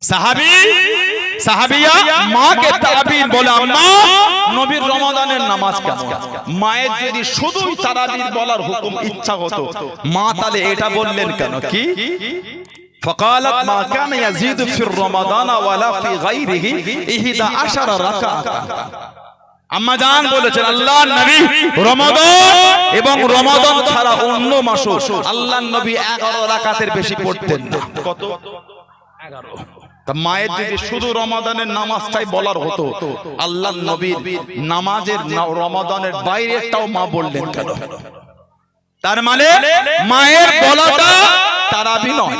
সাহাবী সাহাবিয়া মাকে তারাবির বলে, আম্মা নবীর রমাদানের নামাজ কেমন? মায়ের যদি শুধুই তারাবির বলার হুকুম ইচ্ছা হতো, মা তাহলে এটা বললেন কেন? কি فقالت ما كان يزيد في رمضان ولا في غيره 11 রাকাত। আম্মা জান বলেছেন আল্লাহর নবী রমাদান এবং রমাদান ছাড়া অন্য মাসও আল্লাহর নবী 11 রাকাতের বেশি পড়তেন না। কত? 11। তা মায়ের যদি শুধু রমাদানের নামাজটাই বলার হতো, আল্লাহর নবীর নামাজের রমাদানের বাইরেটাও মা বললেন কেন? তার মানে মায়ের বলাটা তারাবি নয়।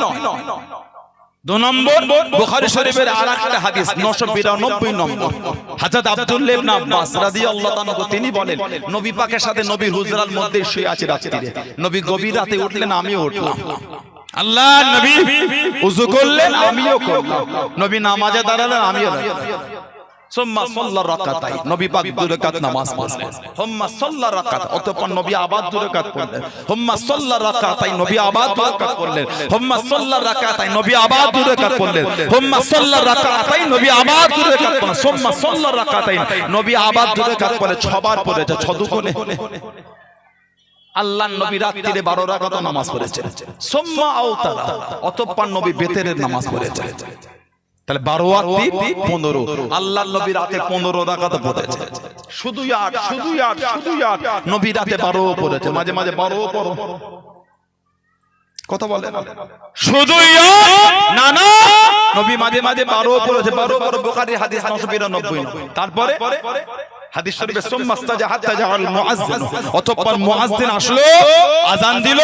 2 নম্বর, বুখারী শরীফের আরেকটা হাদিস 992 নম্বর, হযরত আব্দুল্লাহ ইবনে আব্বাস রাদিয়াল্লাহু তাআলা তিনি বলেন, নবী পাকের সাথে নবীর হুজরার মধ্যে শুয়ে আছে রাত্রিরে। নবী গভীর রাতে উঠলেন, আমিও উঠলাম। আল্লাহর নবী ওযু করলেন, আমিও করলাম। নবী নামাজে দাঁড়ালেন, আমিও দাঁড়ালাম। সুম্মা সাল্লা রাকাতাই, নবী পাক 2 রাকাত নামাজ পড়লেন। হুম্মা সাল্লা রাকাত, অতঃপর নবী আবার 2 রাকাত পড়লেন। হুম্মা সাল্লা রাকাতাই, নবী আবার 2 রাকাত পড়লেন। হুম্মা সাল্লা রাকাতাই, নবী আবার 2 রাকাত পড়লেন। হুম্মা সাল্লা রাকাতাই, নবী আবার 2 রাকাত পড়লেন। সুম্মা সাল্লা রাকাতাই, নবী আবার 2 রাকাত পড়লেন। 6 বার পড়েছে, 6 দুগুণে আল্লাহর নবী রাত্রিরে 12 রাকাত নামাজ পড়েছেন। সুম্মা আওতারা, অতঃপর নবী বেতেরের নামাজ পড়েছেন। তাহলে 12 আর 3 15, আল্লাহর নবী রাতে 15 রাকাত পড়েছে। শুধু 8 শুধু 8 শুধু 8, নবী রাতে 12 পড়েছে, মাঝে মাঝে 12 পড়ো। কথা বলে শুধু 8 না না, নবী মাঝে মাঝে 12 পড়েছে। 12 বুখারী হাদিস 992। তারপরে হাদিস শরীফে সুম্মাস্তাজা হাত্তা জাআল মুআজ্জিন, অতঃপর মুআজ্জিন আসলো, আযান দিল।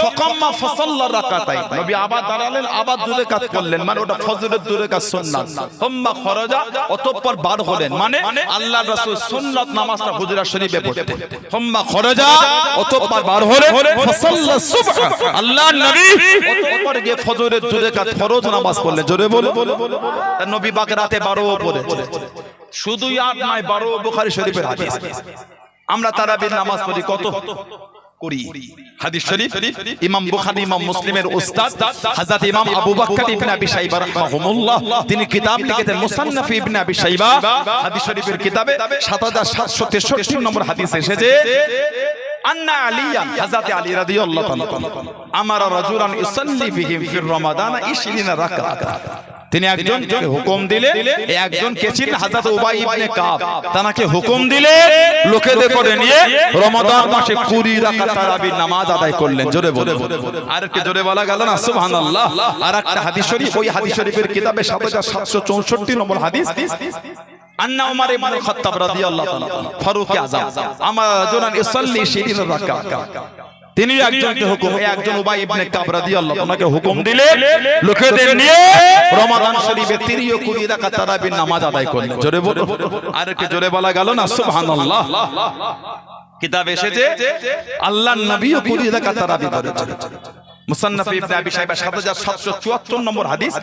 ফাকাম্মা ফাসাল্লা রাকাতাই, নবী আবার দাঁড়ালেন, আবার 2 রাকাত পড়লেন, মানে ওটা ফজরের 2 রাকাত সুন্নাত। হুম্মা খরাজা, অতঃপর বার হলেন, মানে আল্লাহর রাসূল সুন্নাত নামাজটা হুজরা শরীফে পড়তেন। হুম্মা খরাজা, অতঃপর বার হলেন, ফাসাল্লা সুবহ, আল্লাহর নবী অতঃপর গিয়ে ফজরের 2 রাকাত ফরজ নামাজ পড়লেন। জোরে বলো। তার নবী পাক রাতে 12 পড়েছে। শুধু 8 নয়, 12 বুখারী শরীফের হাদিস। আমরা তারাবির নামাজ পড়ি কত করি? হাদিস শরীফ ইমাম বুখারী ইমাম মুসলিমের উস্তাদ হযরত ইমাম আবু বকর ইবনে আবি শাইবা রাহিমাহুল্লাহ, তিনি কিতাব লিখেছেন মুসান্নাফ ইবনে আবি শাইবা। হাদিস শরীফের কিতাবে 7763 নম্বর হাদিস এসেছে, আন্না আলিয়ান, হযরত আলী রাদিয়াল্লাহু তাআলা আমারা রাজুলান ইসাল্লি বিহিম ফি রমাদান 20 রাকাত। তিনি একজনকে হুকুম দিলেন, এই একজন কে ছিলেন? হযরত উবাই ইবনে কাব। তাকে হুকুম দিলেন, লোকেদের করে নিয়ে রমাদান মাসে 20 রাকাত তারাবির নামাজ আদায় করলেন। জোরে বলে, আর একটু জোরে বলা গেল না? সুবহানাল্লাহ। আর একটা হাদিস শরীফ, ওই হাদিস শরীফের কিতাবে 7764 নম্বর হাদিস, আন্না উমর ইবনে খাত্তাব রাদিয়াল্লাহু তাআলা ফারুক আযম আমার রাজুলান ইসাল্লি 20 রাকাত। তিনি একজনকে হুকুম, একজন উবাই ইবনে কাব রাদিয়াল্লাহু তাআলাকে হুকুম দিলেন, লোকেদের নিয়ে রমাদান শরীফে 20 রাকাত তারাবির নামাজ আদায় করলেন। জোরে বলো, আর একটু জোরে বলা গেল না? সুবহানাল্লাহ। কিতাবে এসেছে আল্লাহর নবীও 20 রাকাত তারাবি করেছেন। মুসান্নাফ ইবনে আবি শাইবা 7774 নম্বর হাদিস,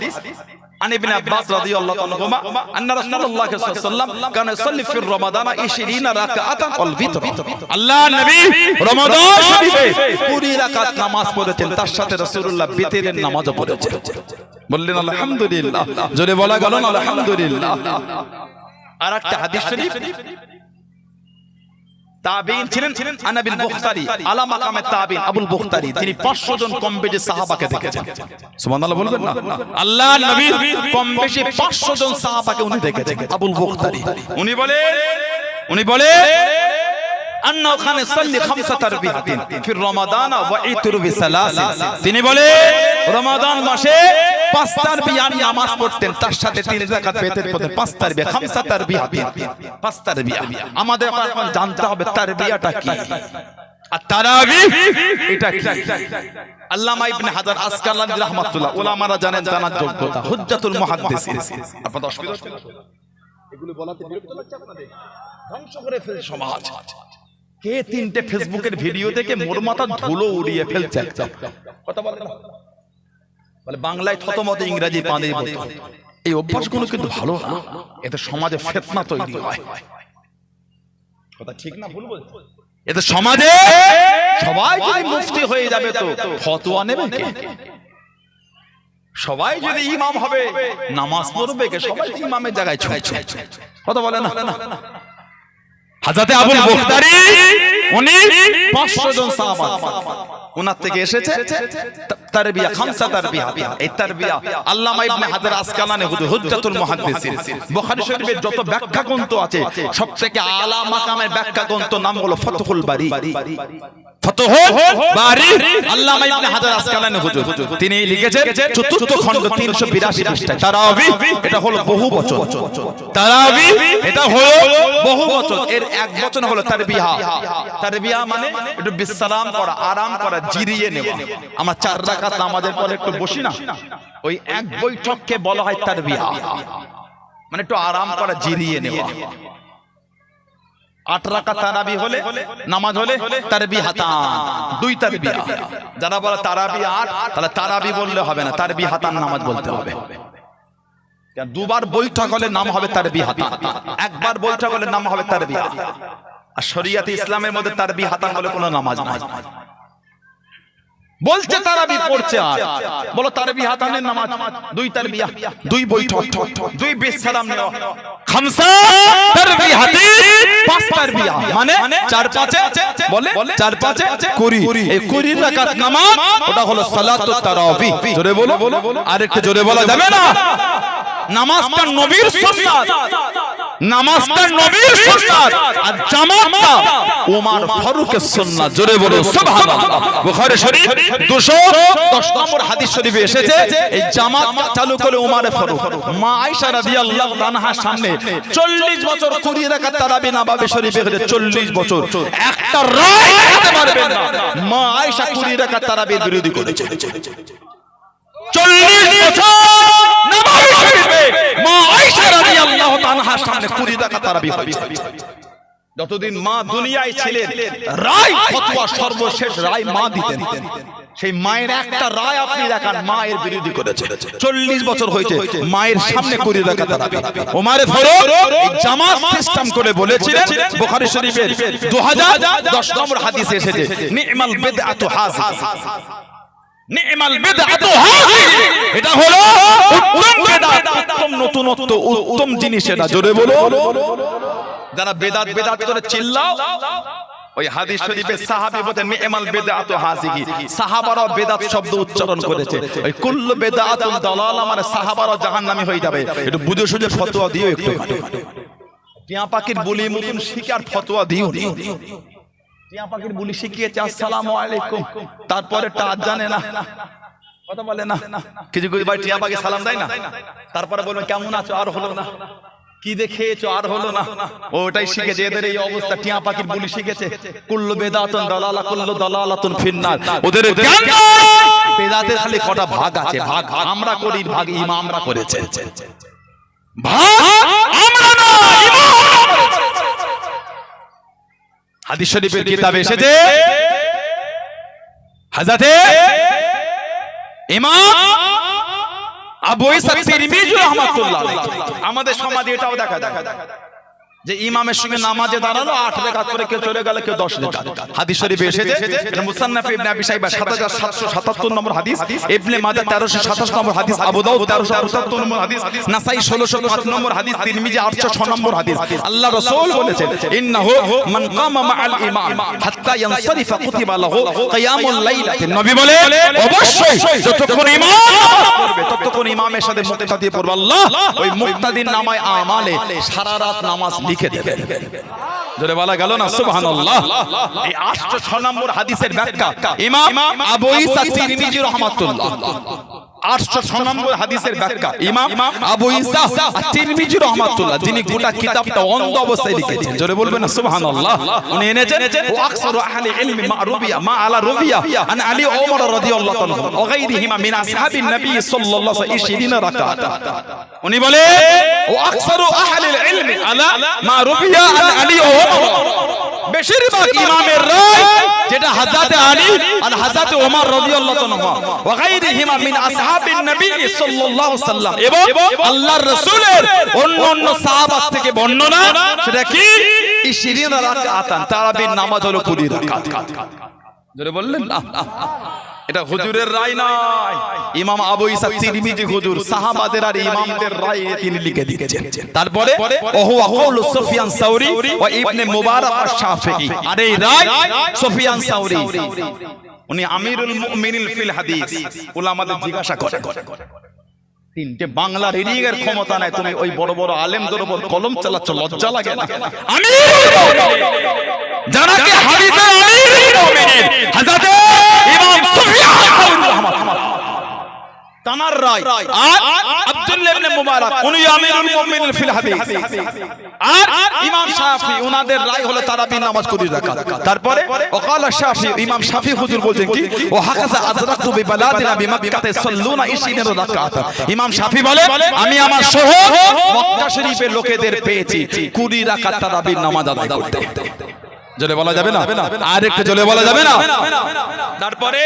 আন ইবনে আব্বাস রাদিয়াল্লাহু তাআলা আন্না রাসূলুল্লাহ সাল্লাল্লাহু আলাইহি ওয়াসাল্লাম কানা ইসাল্লি ফি রমাদান 20 রাকাতান আল ভিতর। আল্লাহর নবী রমাদান শরীফে 20 রাকাত নামাজ পড়েছেন, তার সাথে রাসূলুল্লাহ বিতরের নামাজও পড়েছেন। বললেন আলহামদুলিল্লাহ। জোরে বলা গেল না? আলহামদুলিল্লাহ। আর একটা হাদিস শরীফ, তাবিঈন ছিলেন আনাবিল বুখারী, আলা মাকামে তাবিঈন আবুল বুখারী, তিনি 500 জন কম বেশি সাহাবাকে দেখেছেন। সুবহানাল্লাহ বলবেন না? আল্লাহর নবী কম বেশি 500 জন সাহাবাকে উনি দেখেছেন। আবুল বুখারী উনি বলে আন্নাহু খান ইসাল্লি 5 তারবিয়াতিন ফি রমাদান ওয়া ইতরু বিসালাসিন, তিনি বলে রমাদান মাসে 5 তারবিয়াত নামাজ পড়তেন, তার সাথে 3 রাকাত বেতের পড়তেন। 5 তারবিয়া, 5 তারবিয়াতিন, 5 তারবিয়া। আমাদের এখন জানতে হবে তারবিয়াটা কি আর তারাবি এটা কি। আল্লামা ইবনে হাজার আসকালানি রাহমাতুল্লাহ, উলামারা জানেন জানার যোগ্যতা, হুজ্জাতুল মুহাদ্দিসিন। আপনাদের অসুবিধা হচ্ছে? এগুলো বলাতে বিরক্ত লাগছে আপনাদের? ধ্বংস করে ফেলে সমাজ। কে 3টে ফেসবুকের ভিডিও থেকে মোর মাথা ধুলো উড়িয়ে ফেলছে। কথা বলেন, বলে বাংলায় থতমত, ইংরেজি পানি বলতে। এই অভ্যাসগুলো কিন্তু ভালো না, এতে সমাজে ফিতনা তৈরি হয়। কথা ঠিক না ভুল বলছি? এতে সমাজে সবাই যদি মুফতি হয়ে যাবে তো ফতোয়া নেবে কে? সবাই যদি ইমাম হবে নামাজ পড়বে কে? সবাই ইমামের জায়গায় ছুটছে, কথা বলে না। হযরতে আবুল বুখতারি উনি 500 জন সাহাবা ওনার থেকে এসেছে তারবিয়া, খামসা তারবিয়া। এই তারবিয়া আল্লামা ইবনে হাজার আসকালানি হুজ্জাতুল মুহাদ্দিসিন, বুখারী শরীফের যত ব্যাখ্যা গ্রন্থ আছে সবথেকে আলা মাকামের ব্যাখ্যা গ্রন্থ নাম হলো ফাতহুল বারী। ফাতহুল বারী আল্লামা ইবনে হাজার আসকালানি হুজুর তিনি লিখেছেন চতুর্থ খণ্ড 382 পৃষ্ঠায়। তারাবি এটা হলো বহু বচন, তারাবি এটা হলো বহু বচন, এর এক বচন হলো তারবিয়া। তারবিয়া মানে একটু বিশ্রাম করা, আরাম করা, জিরিয়ে নেওয়া। আমরা 4 রাকাত নামাজের পরে একটু বসি না, ওই এক বৈঠককে বলা হয় তারবিয়া, মানে একটু আরাম করা, জিরিয়ে নেওয়া। 8 রাকাত তারাবি হলে নামাজ হলে তারবিহাতান, 2 তারবিয়া। যারা বলে তারাবি 8, তাহলে তারাবি বললে হবে না, তারবিহাতান নামাজ বলতে হবে। দুবার বৈঠক হলে নাম হবে তারবিহাতান, একবার বৈঠক হলে নাম হবে তারবিয়া। আর শরিয়াতে ইসলামের মধ্যে তারবিহাতান বলে কোনো নামাজ নাই। বলছে তারাবি পড়ছে, আর বলো তারবিহাতানের নামাজ 2 তারবিয়া, 2 বৈঠক, 2 বিশ্রাম নেওয়া। খামসা তারবিহাতি 5 তারবিয়া, মানে 4-5 বলে 4-5 20। এই 20 রাকাত নামাজ ওটা হলো সালাতুত তারাবি। জোরে বলো, আরেকটু জোরে বলা যাবে না? নামাজটা নবীর সুন্নাত, নামাজটা নবীর সুন্নাত, আর জামাতটা ওমর ফারুকের সুন্নাত। জোরে বলো সুবহানাল্লাহ। বুখারী শরীফ 210 নম্বর হাদিস শরীফে এসেছে এই জামাত চালু করে ওমর ফারুক। মা আয়েশা রাদিয়াল্লাহু আনহার সামনে 40 বছর 20 রাকাত তারাবি নববী শরীফে 40 বছর একটা রায় দিতে পারবেন না। মা আয়েশা 20 রাকাত তারাবির বিরোধী করেছে। 40 বছর নববী শরীফে মা আয়েশা রাদিয়াল্লাহু আনহার সামনে 20 রাকাত তারাবি হয়েছে। যতদিন মা দুনিয়ায় ছিলেন রায় ফতোয়া সর্বশেষ রায় মা দিতেন। সেই মায়ের একটা রায় আপনি দেখান মায়ের বিরোধী করেছে। 40 বছর হয়েছে মায়ের সামনে 20 রাকাত তারাবি। ওমর ফারুক এই জামাত সিস্টেম করে বলেছিলেন, বুখারী শরীফের 2010 নম্বর হাদিসে এসেছে নি'মাল বিদআতু হাযিহি, নি'মাল বিদআতু হাযিহি, এটা হলো উত্তম বিদআত, উত্তম নতুনত্ব, উত্তম জিনিস এটা। জোরে বলো। যারা বেদাত বেদাত করে চিল্লাও, ওই হাদিস শরীফে সাহাবী বলেন নি'মাল বিদআতু হাযিহি, সাহাবারা বেদাত শব্দ উচ্চারণ করেছে। ওই কুল্লু বিদআতুন দালালা মানে সাহাবারা জাহান্নামী হয়ে যাবে। একটু বুঝে সুঝে ফতোয়া দিও, একটু টিয়া পাখির বুলি মতন শিকার ফতোয়া দিও। টিয়া পাখির বুলি শিখিয়েছে আসসালামু আলাইকুম, তারপরে টাজ জানে না, কথা বলে না। কিছু কিছু ভাই টিয়া পাখি সালাম দেয় না, তারপরে বলবেন কেমন আছো, আর হলো না, কি দেখেছো, আর হলো না। ওটাই শিখেছে, এদের এই অবস্থা। টিয়া পাখির বুলি শিখেছে কুল্লু বেদাতুন দালালা, কুল্লু দালালাতুন ফিন্নার। ওদের জ্ঞান বেদাতের খালি কটা ভাগ আছে, ভাগ আমরা করি, ভাগ ইমামরা করেছে, ভাগ আমরা না, ইমামরা করেছে। হাদিস শরীফের কিতাবে এসেছে হযরতে ইমাম আবু ঈসা তিরমিজি রাহমাতুল্লাহ আলাইহি, আমাদের সমাজে এটাও দেখা যায় যে ইমামের সঙ্গে নামাজে দাঁড়ালো 8 রাকাত করে, কেউ চলে গেল, কেউ 10 রাকাত। হাদিস শরীফে এসেছে মুসান্নাফ ইবনে আবি শাইবা 7777 নম্বর হাদিস, ইবনে মাজাহ 1327 নম্বর হাদিস, আবু দাউদ 1378 নম্বর হাদিস, নাসাই 1605 নম্বর হাদিস, তিরমিজি 806 নম্বর হাদিস। আল্লাহ রাসূল বলেছেন ইন্নাহু মান কামা মাআল ইমাম হাত্তা ইয়ানসারিফা কুতিবা লাহু কিয়ামুল লাইলাতি। নবী বলে অবশ্যই যতক্ষণ ইমাম নামাজ পড়বে ততক্ষণ ইমামের সাথে মুক্তাদি পড়বে, আল্লাহ ওই মুক্তাদির নামায় আমালে সারা রাত নামাজ লিখে দেবেন। জোরে বলা গেল না সুবহানাল্লাহ। এই 806 নম্বর হাদিসের ব্যাখ্যা ইমাম আবু ঈসা তিরমিজি রাহমাতুল্লাহ, 806 নম্বর হাদিসের ব্যাখ্যা ইমাম আবু ঈসা তিরমিজি রাহমাতুল্লাহ, যিনি গোটা কিতাবটা অন্ধ অবস্থায় লিখেছেন। জোরে বলবেন না সুবহানাল্লাহ। উনি এনেছেন ওয়া আকসারু আহলি ইলমি মা রুবিয়া মা আলা রুবিয়া আন আলী ওমর রাদিয়াল্লাহু তাআলা ওয়া গায়রিহিমা মিন আসহাবিন নবী সাল্লাল্লাহু আলাইহি ওয়াসাল্লাম 20 রাকাত। উনি বলে ওয়া আকসারু আহলি ইলমি আলা মা রুবিয়া আন আলী ওমর, বেশিরভাগ ইমামের রায় যেটা হযরত আলী আর হযরত ওমর রাদিয়াল্লাহু তাআলা ওয়া গায়রিহিমা মিন আসহাবিন নবী সাল্লাল্লাহু আলাইহি ওয়াসাল্লাম এবং আল্লাহর রাসূলের অন্যান্য সাহাবা থেকে বর্ণনা, সেটা কি 20 রাকাত। তারাবির নামাজ হলো 20 রাকাত। জোরে বললেন না। এটা হুজুরের রায় নয়, ইমাম আবু ঈসা তিরমিজি হুজুর সাহাবাদের আর ইমামদের রায় তিনি লিখে দিয়েছেন। তারপরে ওহু আকুল সুফিয়ান সাউরি ওয়া ইবনে মুবারাক আশ-শাফিঈ, আর এই রায় সুফিয়ান সাউরি উনি আমিরুল মুমিনিন ফিল হাদিস। উলামাদের জিজ্ঞাসা করে তিনটে বাংলা রিডিং এর ক্ষমতা নাই, তুমি ওই বড় বড় আলেমদের উপর কলম চালাচ্ছ, লজ্জা লাগে না? আমিরুল মুমিনিন যারাকে হাদিসের আমিরুল মুমিনিন হযরত ইমাম সুফিয়ান সাউরি রাহমাতুল্লাহ তানার রায়, আর আব্দুল্লাহ ইবনে মুবারাক উনি আমিরুল মুমিনিন ফিল হাদিস, আর ইমাম শাফি উনাদের রায় হলো তারাবির নামাজ 20 রাকাত। তারপরে ওয়াকাল শাফি, ইমাম শাফি হুজুর বলেন কি ও হাকাযা আদরাকতু বিবালাদিনা বিমাক্কাতে সাল্লুনা 20 রাকাত। ইমাম শাফি বলে আমি আমার শহর মক্কা শরীফের লোকেদের পেয়েছি 20 রাকাত তারাবির নামাজ আদায় করতে। জোরে বলা যাবে না? আর একটু জোরে বলা যাবে না? তারপরে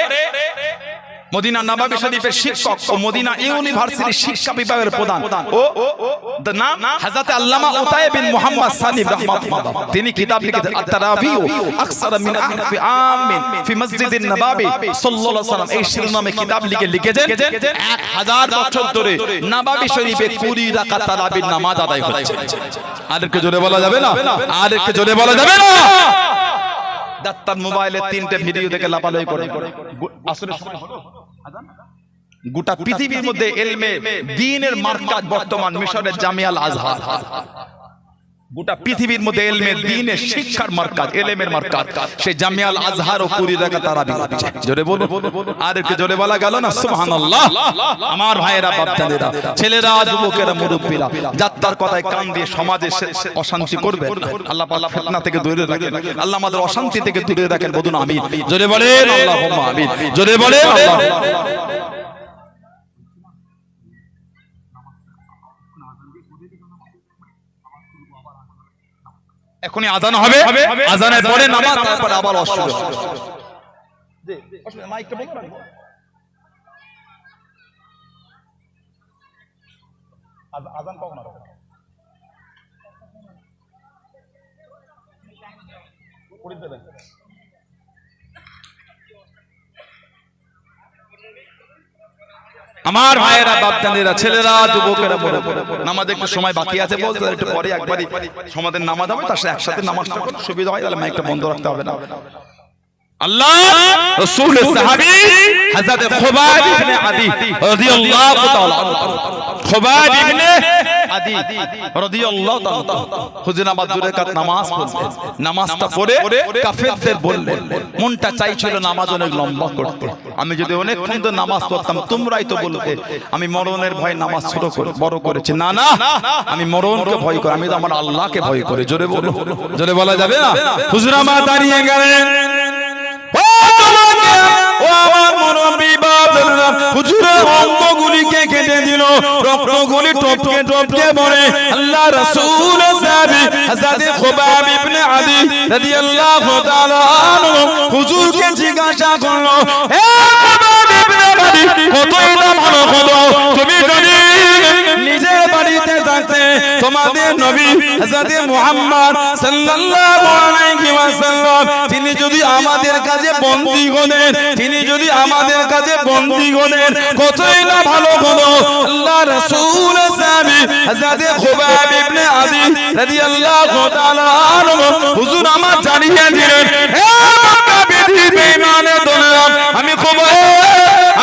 মদিনা নববী শরীফের শিক্ষক ও মদিনা ইউনিভার্সিটির শিক্ষা বিভাগের প্রধান ও নাম হযরত আল্লামা উতাই বিন মুহাম্মদ সালিম রাহমাতুল্লাহ, তিনি কিতাব লিখেছেন আত-তারাবিউ আকসার মিন আহরফি আমিন ফি মসজিদিন নববী সাল্লাল্লাহু আলাইহি ওয়াসাল্লাম। এই শিরোনামে কিতাব লিখেছেন 1000 বছর ধরে নববী শরীফে 20 রাকাত তারাবির নামাজ আদায় হচ্ছে। আর একটু জোরে বলা যাবে না? আর একটু জোরে বলা যাবে না? ডাক্তার মোবাইলে 3টে ভিডিও দেখে লাপালাই করে আসরের সময় হলো আযান। গোটা পৃথিবীর মধ্যে ইলমে দ্বীনের মার্কাজ বর্তমান মিশরের জামিয়াল আজহার। গোটা পৃথিবীর মধ্যে ইলমে দ্বীনের শিক্ষার মার্কাজ, ইলমের মার্কাজ সেই জামিয়াল আজহার ও 20 রাকাত তারাবি হচ্ছে। জোরে বলুন, আর একটু জোরে বলা গেল না? সুবহানাল্লাহ। আমার ভাইয়েরা, বাপজানেরা, ছেলেরা, যুবকেরা, মুরব্বীরা, যাত্রার কথায় কান দিয়ে সমাজে অশান্তি করবেন না। আল্লাহ পাক ফিতনা থেকে দূরে রাখেন, আল্লাহ আমাদের অশান্তি থেকে দূরে রাখেন। বলুন আমিন। জোরে বলেন আল্লাহুম্মা আমিন। জোরে বলেন আল্লাহ। এখনই আযান হবে, আযানের পরে নামাজ, তারপর আবার অসুর। জি মাইকটা বন্ধ রাখবো। আযান কখন হবে? পড়ে দেবেন। আমার ভাইয়েরা, বাপজানেরা, ছেলেরা, যুবকেরা, নামাজ একটু সময় বাকি আছে বলতে একটু পরে একবারই সমাদের নামাজ হবে, তার সাথে একসাথে নামাজটা করলে সুবিধা হয়। তাহলে মাইকটা বন্ধ রাখতে হবে না। আল্লাহ রাসূলের সাহাবী হযরত খুবাইব ইবনে আদি রাদিয়াল্লাহু তাআলা আনহু, খুবাইব ইবনে আদি রাদিয়াল্লাহু তাআলা হুজুর নামাজ 2 রাকাত নামাজ পড়লেন। নামাজটা পড়ে কাফেরদের বললেন, মনটা চাইছিল নামাজ অনেক লম্বা করতে, আমি যদি অনেকক্ষণ ধরে নামাজ পড়তাম তোমরাই তো বলতে আমি মরণের ভয় নামাজ ছোট করে বড় করেছি। না না, আমি মরণকে ভয় করি, আমি তো আমার আল্লাহকে ভয় করি। জোরে বলো, জোরে বলা যাবে না? হুজুর আমার দাঁড়িয়ে গেলেন, ও আমার মুরব্বি বাবারা, হুজুরের অঙ্গগুলিকে কেটে দিল, রক্তগুলি টপকে টপকে পড়ে। আল্লাহ রাসূল সাহাবী হযরত খুবাইব ইবনে আদি রাদিয়াল্লাহু তাআলা আনহু হুজুরকে জিজ্ঞাসা করলো, হে খুবাইব ইবনে আদি, কতই না ভালো হলো তুমি যদি নিজের বাড়িতে থাকতে তোমাদের নবী হযরত মুহাম্মদ সাল্লাল্লাহু আলাইহি ওয়াসাল্লাম তিনি যদি আমাদের কাছে বন্দী হলেন, তিনি যদি আমাদের কাছে বন্দী হলেন, কতই না ভালো হলো। আল্লাহ রাসূল সাহাবী হযরত খুবাইব ইবনে আদি রাদিয়াল্লাহু তাআলা আনহু হুজুর আমার জানিয়ে দিলেন, হে মক্কা বেঈমানের দলেরা, আমি খুবাইব,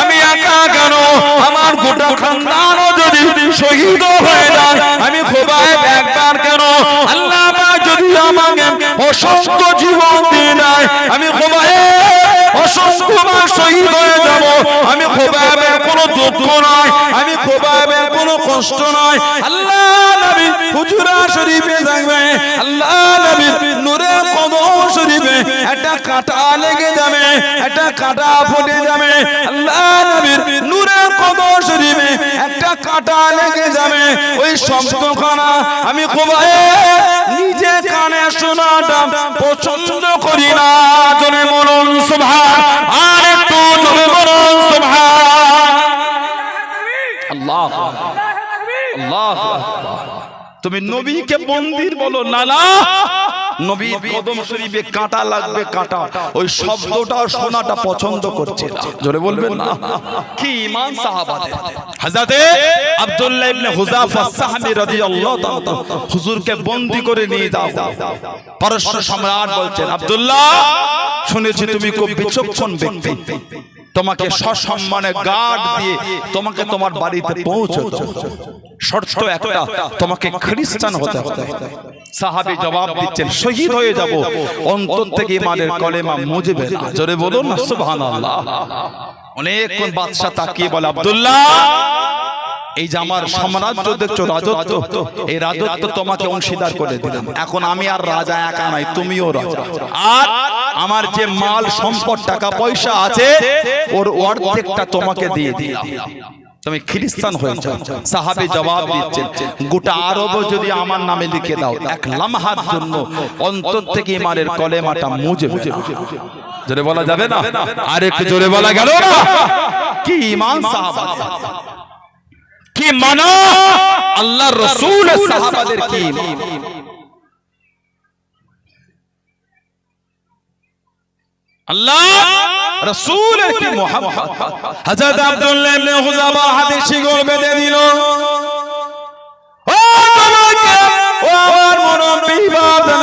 আমি একা কেন, আমার গোটা খানদানও যদি শহীদ হয়ে যায়, আমি খুবাইব একবার কেন, আল্লাহ পাক যদি আমাকে অসংখ্য জীবন দিয়ে দেয়, আমি খুবাইব অসংখ্যবার শহীদ হয়ে যাব। আমি খুবাইবের কোনো দুঃখ নয়, আমি খুবাইবের কোনো কষ্ট নয়। আল্লাহ নবী হুজরা শরীফে যাবে, আল্লাহ নবীর নূরের কদম শরীফে একটা কাঁটা লেগে যাবে, একটা কাঁটা ফুটে যাবে। আল্লাহ নবীর নূরের কদম শরীফে একটা কাঁটা লেগে যাবে। ওই শব্দখানা আমি খুবাইব নিজে কানে শোনাটা পছন্দ করি না। জোরে বলুন সুবহান, আর একটু জোরে বলুন সুবহান। আল্লাহ আল্লাহ। তুমি নবীকে বন্দীর বলো না, না নবীর কদম শরীফে কাঁটা লাগবে, কাঁটা, ওই শব্দটা শোনাটা পছন্দ করছে না। জোরে বলবেন না? কি ঈমান সাহাবাদের। হযরতে আব্দুল্লাহ ইবনে হুযাফা সাহাবী রাদিয়াল্লাহু তাআলা হুজুরকে বন্দী করে নিয়ে যাও। পারস্য সম্রাট বলছেন, আব্দুল্লাহ শুনেছি তুমি খুব বিচক্ষণ ব্যক্তি, তোমাকে সসম্মানে গার্ড দিয়ে তোমাকে তোমার বাড়িতে পৌঁছাতে হবে, শর্ত একটা, তোমাকে খ্রিস্টান হতে হবে। সাহাবী জবাব দিচ্ছেন, শহীদ হয়ে যাব, অন্তর থেকে ঈমানের কলেমা মুজবে না। জোরে বলুন না সুবহানাল্লাহ। অনেকক্ষণ বাদশা তাকিয়ে বলে, আব্দুল্লাহ এই যে আমার সাম্রাজ্য দেখছো, রাজত্ব, এই রাজত্ব তোমাকে অংশীদার করে দিলাম। এখন আমি আর রাজা একা নাই, তুমিও রাজা। আর আমার যে মাল সম্পদ টাকা পয়সা আছে ওর অর্ধেকটা তোমাকে দিয়ে দিলাম, তুমি খ্রিস্টান হয়ে যাও। সাহাবী জবাব দিচ্ছেন, গোটা আরব যদি আমার নামে লিখে দাও, এক লামহার জন্য অন্তর থেকে ঈমানের কলেমাটা মুজবে না। জোরে বলা যাবে না? আর একটু জোরে বলা গেল না? কি ঈমান সাহাবা, কি মানা আল্লাহর রাসূল সাহাবাদের, কি আল্লাহ রাসূলের কি মুহাব্বত। হযরত আব্দুল্লাহ ইবনে হুযাফা হাদিসে গোল বেঁধে দিল, ও তোমাকে, ও আমার মুরব্বি বাবা,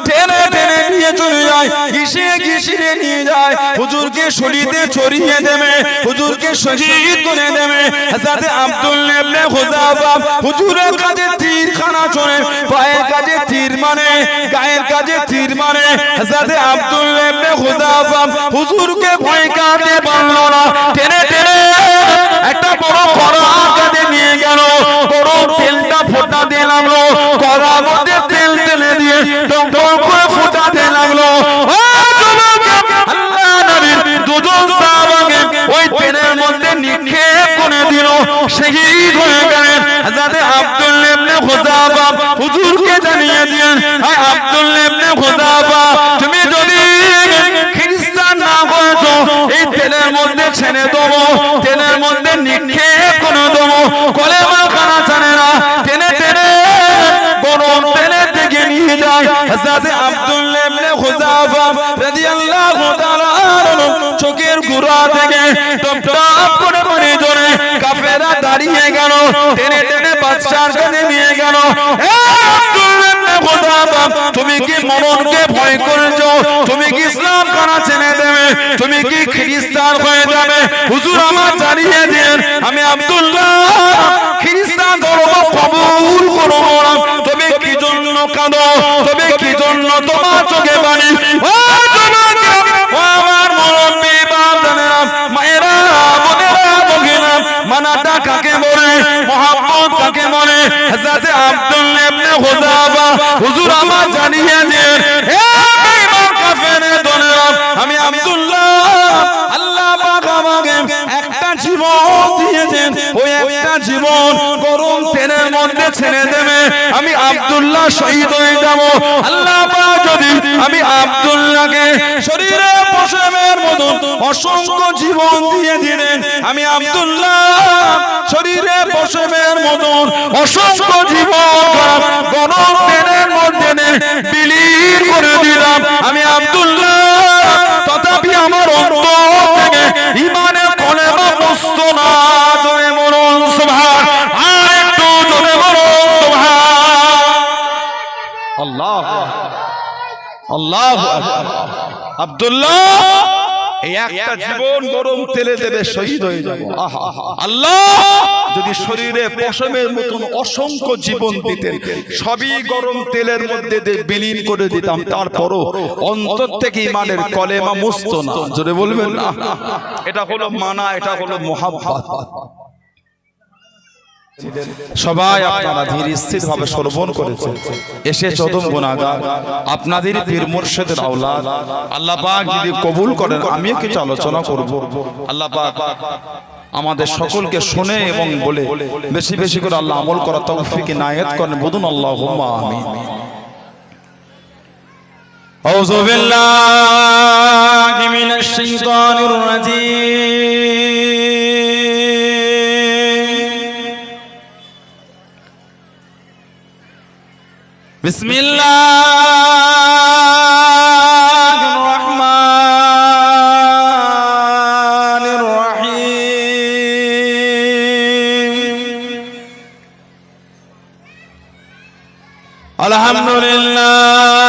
টেনে টেনে নিয়ে চলে যায়, ঘিষে ঘিষে নিয়ে যায়, হুজুরকে শরীরে ছড়িয়ে দেবে, হুজুরকে শহীদ করে দেবে। হযরত আব্দুল্লাহ ইবনে হুযাফা হুজুরের কাছে তীরখানা চলে, পায়ের কাছে তীর মানে, গায়ের কাছে তীর মানে। হযরত আব্দুল্লাহ ইবনে হুযাফা হুজুরকে ভয় কাটতে পারল না, টেনে টেনে একটা বড় কড়া কাঁধে নিয়ে গেল, বড় তেলটা ফোটাতে লাগলো, কড়ার মধ্যে তেল ঢেলে দিয়ে টক টক করে ফোটাতে লাগলো। আল্লাহ নবীর দুজন সাহাবাকে ওই তেলের মধ্যে নিক্ষেপ করে দিল, শহীদ হয়ে গেলেন। হযরত আব্দুল্লাহ ইবনে হুযাফা হুজুরকে জানিয়ে দিলেন, হে আব্দুল্লাহ ইবনে হুযাফা, তুমি যদি খ্রিস্টান না হয়েছো, এই তেলের মধ্যে ছেড়ে দেবো, তেলের মধ্যে নিক্ষেপ করে দেবো, কলেমা খানা জানে না, টেনে টেনে গরম তেলের দিকে নিয়ে যায়। হযরত আব্দুল্লাহ ইবনে হুযাফা রাদিয়াল্লাহু তাআলা চোখের গোড়া থেকে টপ টপ করে পানি ঝরে, কাফেররা দাঁড়িয়ে গেল, টেনে টেনে বাদশার কাছে নিয়ে গেল। হে আব্দুল্লাহ ইবনে হুযাফা, তুমি কি মরণকে ভয় করেছো? তুমি কি ইসলাম খানা ছেড়ে দেবে? তুমি কি খ্রিস্টান হয়ে যাবে? হুজুর আমার জানিয়ে দিন, আমি আব্দুল্লাহ খ্রিস্টান ধর্ম কবুল করব না। তবে কি জন্য কাঁদো? তবে কি জন্য তোমার চোখে পানি? ও তোমাকে, ও আমার মুরব্বি বাবারা, মায়েরা, বোনেরা, ভগিনা, মানাটা কাকে বলে, মুহাব্বত কাকে বলে? হযরত আব্দুল্লাহ ইবনে হুযাফা হুজুর আমার জানিয়ে দিন, হে বেঈমান কাফেরের দলেরা, আমি আব্দুল্লাহ, আল্লাহ পাক আমাকে একটা জীবন দিয়েছেন, ওই একটা জীবন গরম তেলের মধ্যে ছেড়ে দেবে, আমি আব্দুল্লাহ শহীদ হয়ে যাব। আল্লাহ পাক যদি আমি আব্দুল্লাহকে শরীরে পশমের মতন অসংখ্য জীবন দিয়ে দিলেন, আমি আব্দুল্লাহ শরীরে পশমের মতন অসংখ্য জীবন গরম তেলের মধ্যে বিলীন করে দিলাম, আমি আব্দুল্লাহ, তথাপি আমার অন্তর থেকে ঈমানের কলেমা মুছতো না। জোরে বলুন সুবহান, আর একটু জোরে বলুন সুবহান আল্লাহ, আল্লাহু আকবার। আব্দুল্লাহ এই একটা জীবন গরম তেলে দেবে, শহীদ হয়ে যাবে। আল্লাহ যদি শরীরে পশমের মতন অসংখ্য জীবন দিতেন, সবই গরম তেলের মধ্যে বিলীন করে দিতাম, তারপরও অন্তর থেকে ঈমানের কলেমা মুছতো না। জোরে বলবেন না? এটা হলো মানা, এটা হলো মুহাব্বত। সবাই আপনারা ধীর স্থির ভাবে শ্রবণ করেছেন, এসে চরম গুনাহগার, আপনাদের পীর মুর্শিদের আওলাদ। আল্লাহ পাক যদি কবুল করেন, আমিও কিছু আলোচনা করব। আল্লাহ পাক আমাদের সকলকে শুনে এবং বলে বেশি বেশি করে আল্লাহ আমল করার তৌফিক ইনায়াত করেন। বলুন আল্লাহুম্মা আমিন। আউযু বিল্লাহি মিনাশ শাইতানির রাজীম। বিসমিল্লাহ আলহামদুলিল্লাহ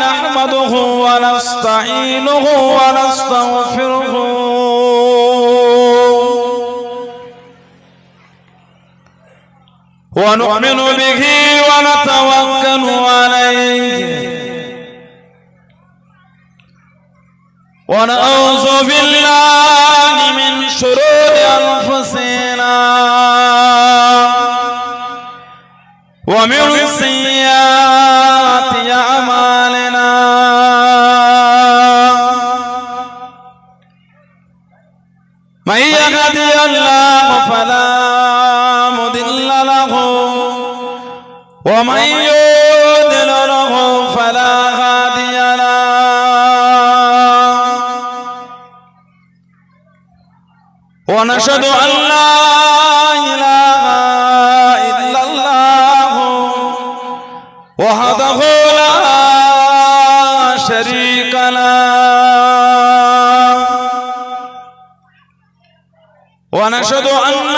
নাহমাদুহু ওয়া নাস্তাঈনুহু ওয়া নাস্তাগফিরুহু ওয়া নু'মিনু বিহি ওয়া নাতাওয়াক্কালু আলাইহি ওয়া নাউযু বিল্লাহি মিন শুরুরি আনফুসিনা ومن سيئات أعمالنا من يهده الله فلا مضل له ومن يضلل له فلا هادي له ونشهد أن لا إله إلا الله وحده لا شريك له ونشهد أن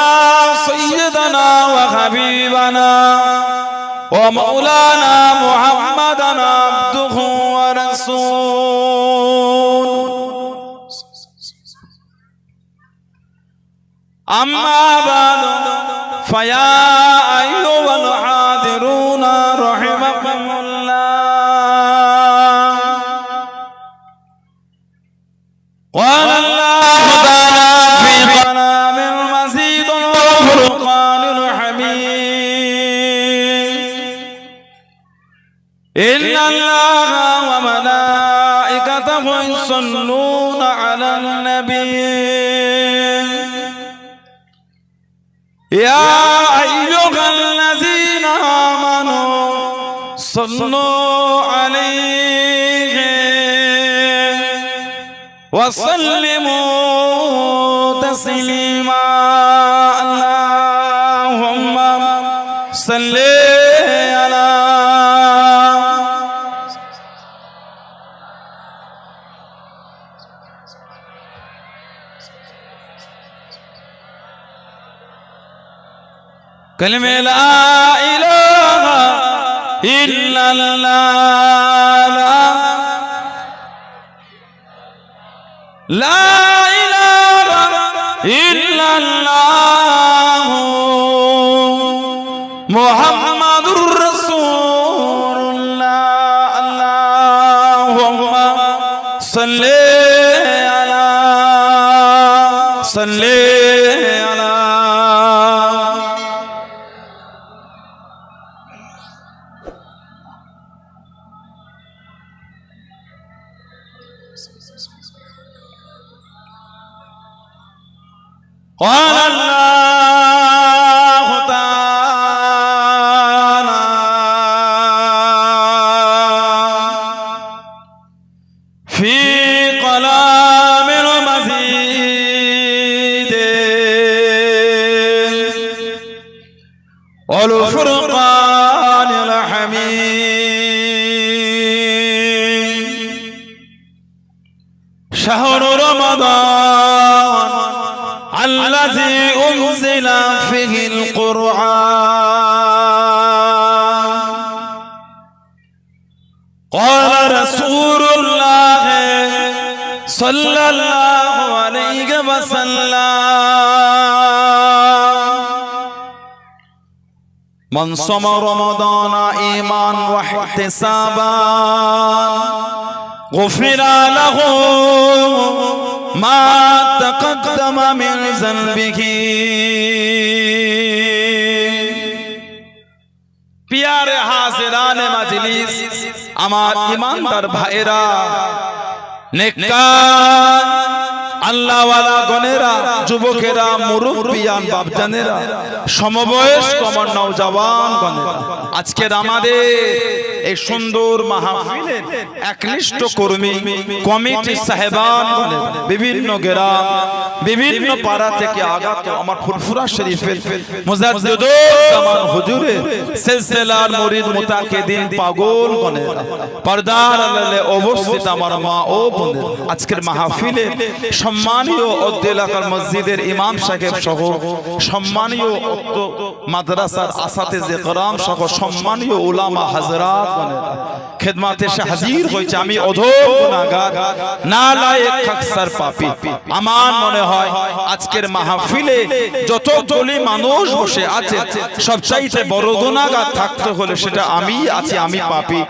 سيدنا وحبيبنا ومولانا محمدا عبده ورسوله أما بعد فيا أيها الحاضرون رحمكم الله قال الله تعالى في كلام المزيد والفرقان الحميد إن الله وملائكته يصلون على النبي يا أيها الذين آمنوا صلوا عليه وسلموا تسليما اللهم صل على كلمة لا إله إلا الله لا إله إلا الله محمد رسول الله اللهم صل على صل على قال الله تعالى في كلام المزيد والفرقان الحميد شهر رمضان الذي أنزل فيه القرآن قال رسول الله صلى الله عليه وسلم من صام رمضان إيمانا واحتسابا غفر له ما تقدم من ذنبه प्यारे हाजिरान मजलिस আমার ইমানদার ভাইরা নেককার আল্লাহওয়ালা গণেরা যুবকেরা মুরব্বিয়ান বাপজানেরা সমবয়স্ক আমার নওজওয়ান গণেরা আজকের আমাদের এই সুন্দর মাহফিলের একনিষ্ঠ কর্মী কমিটি সাহেবান বিভিন্ন গ্রাম বিভিন্ন পাড়া থেকে আগত আমার ফুরফুরা শরীফের মুজাদ্দিদুল জামান হুজুরের সিলসিলার মুরিদ মুতাকিদিন পাগল গণেরা পর্দার আড়ালে অবস্থিত আমার মা ও বোনেরা আজকের মাহফিলে সম্মানীয় অত্র এলাকার মসজিদের ইমাম সাহেব সহ সম্মানীয় অত্র মাদ্রাসার আসাতেজে কেরাম সহ সম্মানীয় উলামা হযরত খেদমতে এসে হাজির হয়েছে। আমি অধম গুনাহগার, নালায়েক, খাকসার পাপী। আমার মনে হয় আজকের মাহফিলে যতগুলি মানুষ বসে আছে সবচাইতে বড় গুনাহগার থাকতে হলে সেটা আমি আছি, আমি পাপী,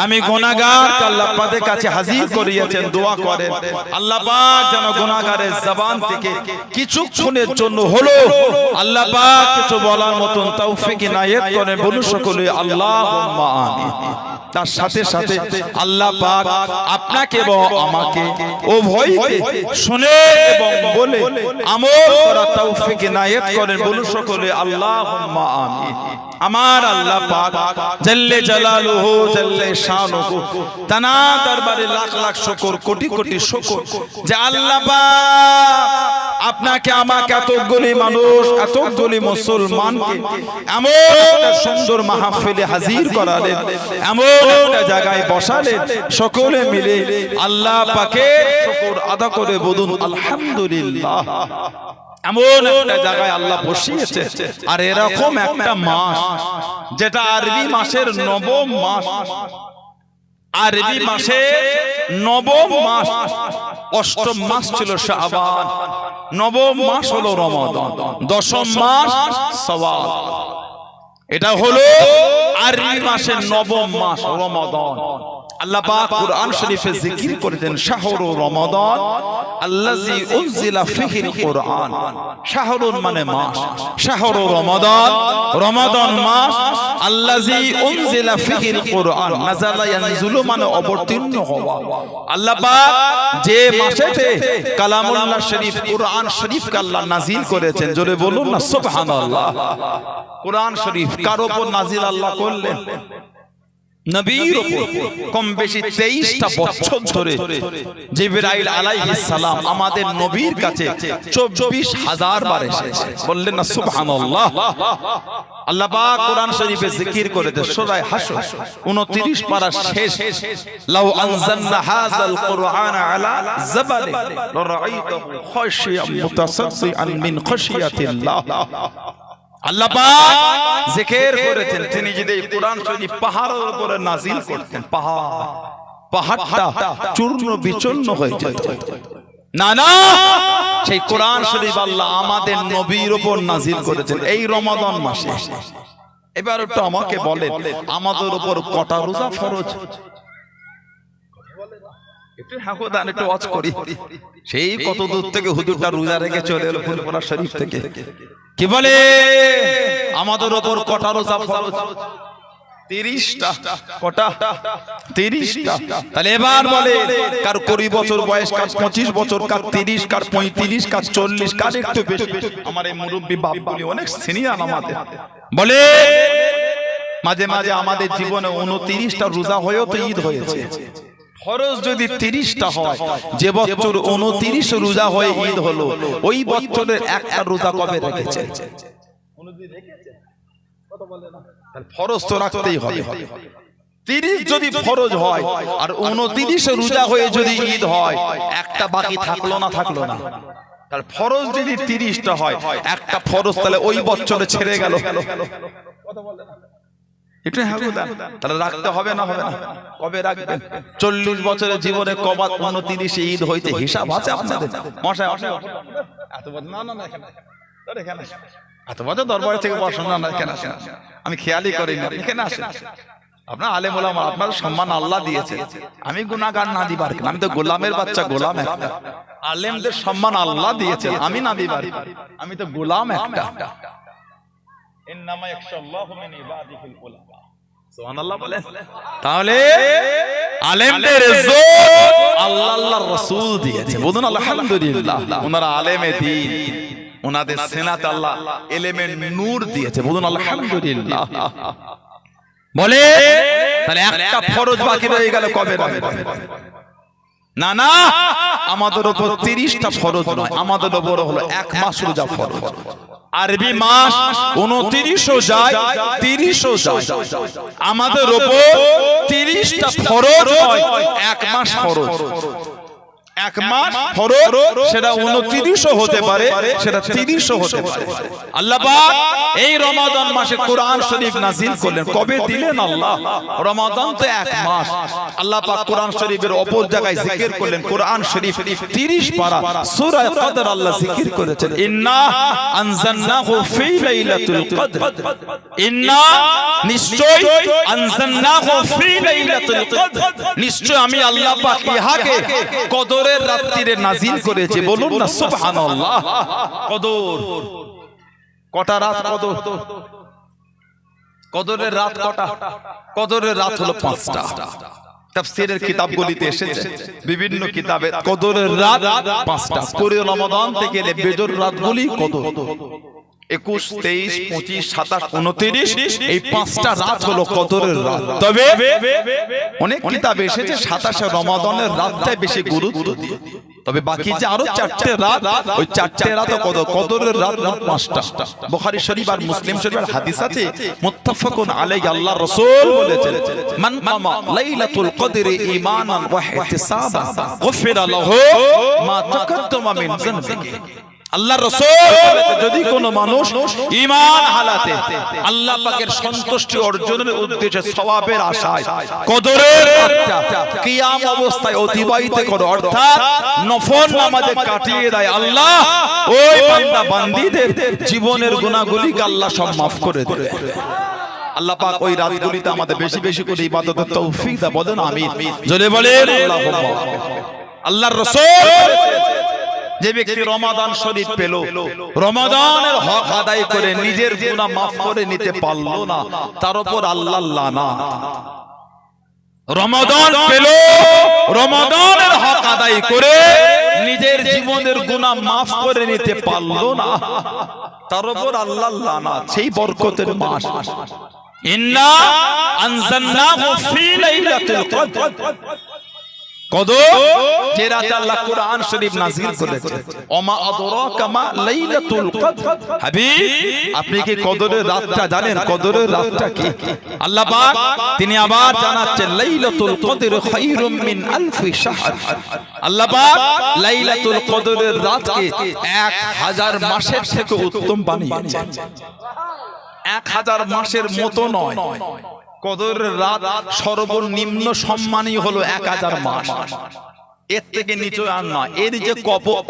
আমি গুনাহগার। আল্লাহ পাকের কাছে হাজির করিয়েছেন, দোয়া করেন আল্লাহ পাক যেন গুনাহগারের জবান থেকে কিছুক্ষণের জন্য হলো আল্লাহ পাক কিছু বলার মতন তৌফিক ইনায়েত করেন। বলুন সকলে আল্লাহুম্মা আমিন। তার সাথে সাথে আল্লাহ পাক আপনাকে এবং আমাকে উভয়কে শুনে এবং বলে আমল করার তৌফিক ইনায়েত করেন। বলুন সকলে আল্লাহুম্মা আমিন। আমার আল্লাহ পাক জাল্লে জালালুহু জাল্লে শানুহু তানা দরবারে লাখ লাখ শুকর, কোটি কোটি শুকর যে আল্লাহ পাক আপনাকে আমাকে এতগুলি মানুষ, এতগুলি মুসলমানকে এমন একটা সুন্দর মাহফিলে হাজির করালেন, এমন একটা জায়গায় বসালেন, সকলে মিলে আল্লাহ পাকের শুকর আদা করে বলুন আলহামদুলিল্লাহ। এমন একটা জায়গায় আল্লাহ বসিয়েছে। আর এরকম একটা মাস যেটা আরবি মাসের নবম মাস, আরবি মাসের নবম মাস, অষ্টম মাস ছিল শাবান, নবম মাস হলো রমাদান, দশম মাস শাওয়াল। এটা হলো আরবি মাসের নবম মাস রমাদান। আল্লাহ পাক কুরআন শরীফে জিকির করেছেন শাহরু রমাদান আল্লাযী উনজিলা ফীহিল কুরআন। শাহরুন মানে মাস, শাহরু রমাদান রমাদান মাস, আল্লাযী উনজিলা ফীহিল কুরআন, নাযালা ইয়ানজুলু মানে অবতীর্ণ হওয়া। আল্লাহ পাক যে মাসেতে কালামুল্লাহ শরীফ কুরআন শরীফকে আল্লাহ নাজিল করেছেন, জোরে বলুন না সুবহানাল্লাহ। কুরআন শরীফ কার উপর নাজিল আল্লাহ করলেন? নবীর উপর। কম বেশি 23টা বছর ধরে জিবরাইল আলাইহিস সালাম আমাদের নবীর কাছে 24,000 বার এসেছে। বললেন না সুবহানাল্লাহ। আল্লাহ পাক কোরআন শরীফে জিকির করেছে সূরা হাশর 29 পারা শেষ, লাউ আনজালনা হাযাল কুরআনা আলা জাবালি লারাআইতাহু খাশিয়াম মুতাসাদ্দিআন মিন খাশিয়াতিল্লাহ। আল্লাহ পাক জিকির করেছেন তিনি যদি কোরআন শরীফ পাহাড়ের উপরে নাজিল করতেন, পাহাড়টা চূর্ণ বিচূর্ণ হয়ে যেত। না না, সেই কোরআন শরীফ আল্লাহ আমাদের নবীর উপর নাজিল করেছেন এই রমাদান মাসে। এবার একটু আমাকে বলেন আমাদের উপর কটা রোজা ফরজ? একটু হাকুদান একটু ওয়াজ করি। সেই কত দূর থেকে হুজুরটা রোজা রেখে চলে এলো ফুলপুরা শরীফ থেকে। কি বলে আমাদের উপর কটা রোজা ফরজ? 30টা। কটা? 30টা। তাহলে এবার বলে কার 20 বছর বয়স, কার 25 বছর, কার 30, কার 35, কার 40, কার একটু বেশি। আমার এই মুরব্বি বাপগুলি অনেক সিনিয়র আমাদের। বলে মাঝে মাঝে আমাদের জীবনে 29টা রোজা হয়েও তো ঈদ হয়েছে। ফরজ যদি 30টা হয়, যে বছর 29 রোজা হয়ে ঈদ হলো ওই বছরের একটা রোজা কবে রেখেছে? ফরজ তো রাখতেই হবে। 30 যদি ফরজ হয় আর 29 রোজা হয়ে যদি ঈদ হয়, একটা বাকি থাকলো না, থাকলো না। তার ফরজ যদি 30টা হয়, একটা ফরজ তাহলে ওই বছরে ছেড়ে গেল। একটু হাগুদান তাহলে রাখতে হবে না, হবে না? কবে রাখবেন? 40 বছরের জীবনে কবার 29 ঈদ হইতে হিসাব আছে আপনাদের? মশাই এত বছর না, না না এখানে এত বছর দরবারে থেকে বসুন না, এখানে আসেন। আমি খেয়ালই করি না, এখানে আসেন। আপনার আলেম ওলামা আপনার সম্মান আল্লাহ দিয়েছে। আমি গুনাহগার না দিবার, আমি তো গোলামের বাচ্চা, গোলাম একটা। আলেমদের সম্মান আল্লাহ দিয়েছে, আমি না দিবার, আমি তো গোলাম একটা। তাহলে আলেমদের ইজ্জত আল্লাহ আল্লাহর রাসূল দিয়েছে। বলুন আলহামদুলিল্লাহ। ওনারা আলেমে দ্বীন, ওনাদের সিনাতে আল্লাহ ইলমের নূর দিয়েছে। বলুন আলহামদুলিল্লাহ। বলে তাহলে একটা ফরজ বাকি রয়ে গেল, কবে রাখবেন? না না, আমাদের উপর 30টা ফরজ নয়, আমাদের উপর হলো 1 মাস রোজা ফরজ। আরবি মাস 29ও যায়, 30ও যায়। আমাদের উপর 30টা ফরজ হয়, 1 মাস ফরজ। এক মাস ফরজ, সেটা 29ও হতে পারে, সেটা 30ও হতে পারে। আল্লাহ পাক এই রমাদান মাসে কোরআন শরীফ নাযিল করলেন। কবে দিলেন আল্লাহ? রমাদান তো এক মাস। আল্লাহ পাক কোরআন শরীফের অপর জায়গায় জিকির করলেন। কোরআন শরীফ 30 পারা সূরা কদর আল্লাহ জিকির করেছেন, ইন্না আনজালনাহু ফি লাইলাতুল কদর। ইন্না নিশ্চয়, আনজালনাহু ফি লাইলাতুল কদর নিশ্চয় আমি আল্লাহ পাক ইহাকে কদরের রাত্রিরে নাযিল করেছি। বলুন না সুবহানাল্লাহ। কদর কটা রাত? কদর কদরের রাত কটা? কদরের রাত হলো 5টা। তাফসীরের কিতাবগুলিতে এসেছে, বিভিন্ন কিতাবে কদরের রাত 5টা। পুরো রমাদান থেকে বেজর রাতগুলি কদর। 21, 23, 25, 27, 29 এই 5টা রাত হলো কদরের রাত। তবে অনেক কিতাবে এসেছে 27শে রমাদানের রাতটাই বেশি গুরুত্ব দিয়ে। তবে বাকি যে আরো 4টে রাত, ওই 4টে রাত কদরের রাত 5টা। বুখারী শরীফ আর মুসলিম শরীফের হাদিস আছে, মুত্তাফাকুন আলাইহি, আল্লাহ রাসূল বলেছেন, মান কামা লাইলাতুল কদরি ঈমানান ওয়া ইহতিসাবান গুফিরা লাহু মা তাকাদ্দামা মিন যানবিহি। আল্লাহ রাসূল যদি কোন মানুষ ঈমান হালাতে আল্লাহ পাকের সন্তুষ্টি অর্জনের উদ্দেশ্যে সওয়াবের আশায় কদরের রাতটা কিয়াম অবস্থায় অতিবাহিত করে, অর্থাৎ নফল নামাজে কাটিয়ে দেয়, আল্লাহ ওই বান্দা বান্দীদের জীবনের গুনাহগুলিকে আল্লাহ সব মাফ করে দেবে। আল্লাহ পাক ওই রাতগুলিতে আমাদের বেশি বেশি করে ইবাদতের তৌফিক দান। বলেন আমিন। জোরে বলেন আল্লাহুম্মা। আল্লাহর রাসূল যে ব্যক্তি রমাদান শরীফ পেল, রমাদানের হক আদায় করে নিজের গুনাহ মাফ করে নিতে পারলো না, তার উপর আল্লাহর লানাত। রমাদান পেল, রমাদানের হক আদায় করে নিজের জীবনের গুনাহ মাফ করে নিতে পারলো না, তার উপর আল্লাহর লানাত। সেই বরকতের মাস, ইন্না আনজালনাহু ফি লাইলাতুল কদর। কদর যে রাতে আল্লাহ কোরআন শরীফ নাযিল করেছেন। ওমা আদরাকা মা লাইলাতুল কদর। হাবিব, আপনি কি কদরের রাতটা জানেন? কদরের রাতটা কি? আল্লাহ পাক তিনি আবার জানাচ্ছেন, লাইলাতুল কদর খায়রুম মিন আলফি শাহর। আল্লাহ পাক লাইলাতুল কদরের রাতকে 1000 মাসের থেকে উত্তম বানিয়েছেন। 1000 মাসের মতো নয়, কদরের রাত সর্বনিম্ন সম্মানই হলো 1000 মাস। এর থেকে নিচে আর না। এর যে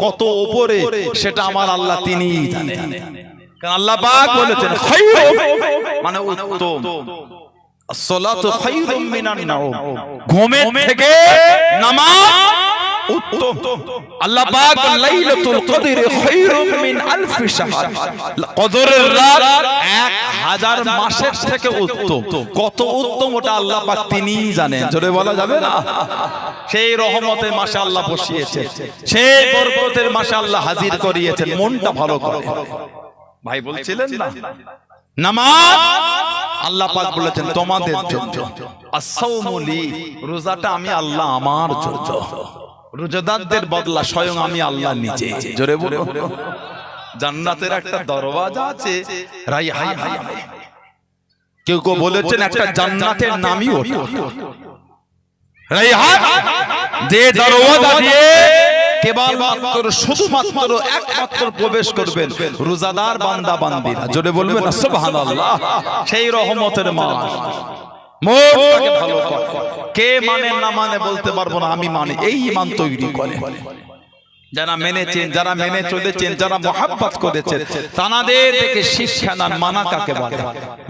কত উপরে সেটা আমার আল্লাহ তিনিই জানেন। কারণ আল্লাহ পাক বলেছেন খায়রুম মানে উত্তম। as-salatu খায়রুম মিনান নাওম, ঘুমের থেকে নামাজ উত্তম। আল্লাহ পাক লাইলাতুল কদর খায়রুম মিন আলফি শাহর, কদরের রাত 1000 মাসের থেকে উত্তম। কত উত্তম ওটা আল্লাহ পাক তিনিই জানেন। জোরে বলা যাবে না? সেই রহমতের মাসে আল্লাহ বসিয়েছে, সেই বরকতের মাসে আল্লাহ হাজির করিয়েছেন। মনটা ভালো করে। ভাই বলছিলেন না নামাজ আল্লাহ পাক বলেছেন তোমাদের জন্য, as-সাওমু লি, রোজাটা আমি আল্লাহ আমার জন্য। রোজাদারদের বদলা স্বয়ং আমি আল্লাহ নিজে। জোরে বলো। জান্নাতের একটা দরওয়াজা আছে রাইহান। কেউ কেউ বলেছেন একটা জান্নাতের নামই ওটা রাইহান, যে দরওয়াজা দিয়ে কেবলমাত্র শুধুমাত্র একমাত্র প্রবেশ করবেন রোজাদার বান্দা বান্দীরা। জোরে বলবেন না সুবহানাল্লাহ। সেই রহমতের মাস। মনটাকে ভালো করে। কে মানে না মানে বলতে পারবো না, আমি মানে। এই ঈমান তৈরি করে যারা মেনেছেন, যারা মেনে চলেছেন, যারা মুহাব্বত করেছেন, তাদের থেকে শিক্ষা নেন মানা কাকে বলে।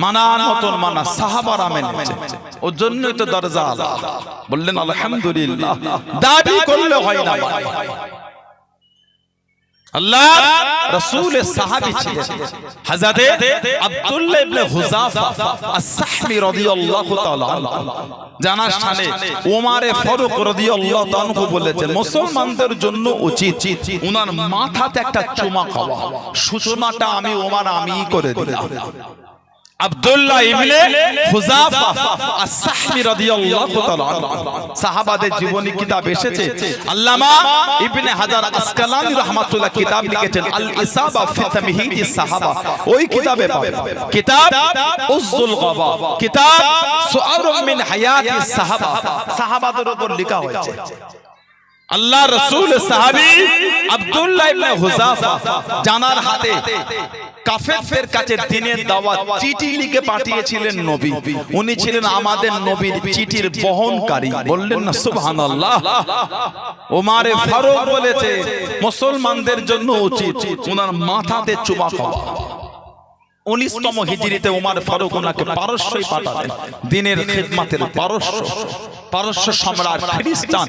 মানার মতন মানা সাহাবারা মেনেছেন, ওর জন্যই তো দরজা আলা। বললেন আলহামদুলিল্লাহ। দাবি করলে হয় না। আল্লাহ রাসূলের সাহাবী ছিলেন হযরত আব্দুল্লাহ ইবনে হুযাফা আস-সাহমি রাদিয়াল্লাহু তাআলা আনহু। জানার স্থানে ওমরে ফারুক রাদিয়াল্লাহু তাআলা আনহু বলেছেন, মুসলমানদের জন্য উচিত উনার মাথাতে একটা চুমা খাওয়া। সূচনাটা আমি ওমর আমিই করে দিলাম। আব্দুল্লাহ ইবনে হুযাফা আস-সাহমি রাদিয়াল্লাহু তাআলা আনহু, সাহাবাদের জীবনী কিতাব এসেছে। আল্লামা ইবনে হাজার আসকালানি রাহমাতুল্লাহ কিতাব লিখেছেন আল ইসাবা ফি তামহিদিস সাহাবা। ওই কিতাবে পাবেন কিতাব উযুল গাবা, কিতাব সুআরুম মিন হায়াতিস সাহাবা। সাহাবাদের উপর লেখা হয়েছে আল্লাহ রাসূল সাহাবী আব্দুল্লাহ ইবনে হুযাফা জানার হাতে কাফেরদের কাছে দ্বীনের দাওয়াত চিঠি লিখে পাঠিয়েছিলেন নবী। উনি ছিলেন আমাদের নবীর চিঠির বহনকারী। বললেন না সুবহানাল্লাহ। ওমরে ফারুক বলেছে মুসলমানদের জন্য উচিত ওনার মাথাতে চুমা খাওয়া। 19তম হিজরিতে ওমর ফারুক ওনাকে পারস্যই পাঠালেন দ্বীনের খিদমতের। পারস্য সম্রাট খ্রিস্টান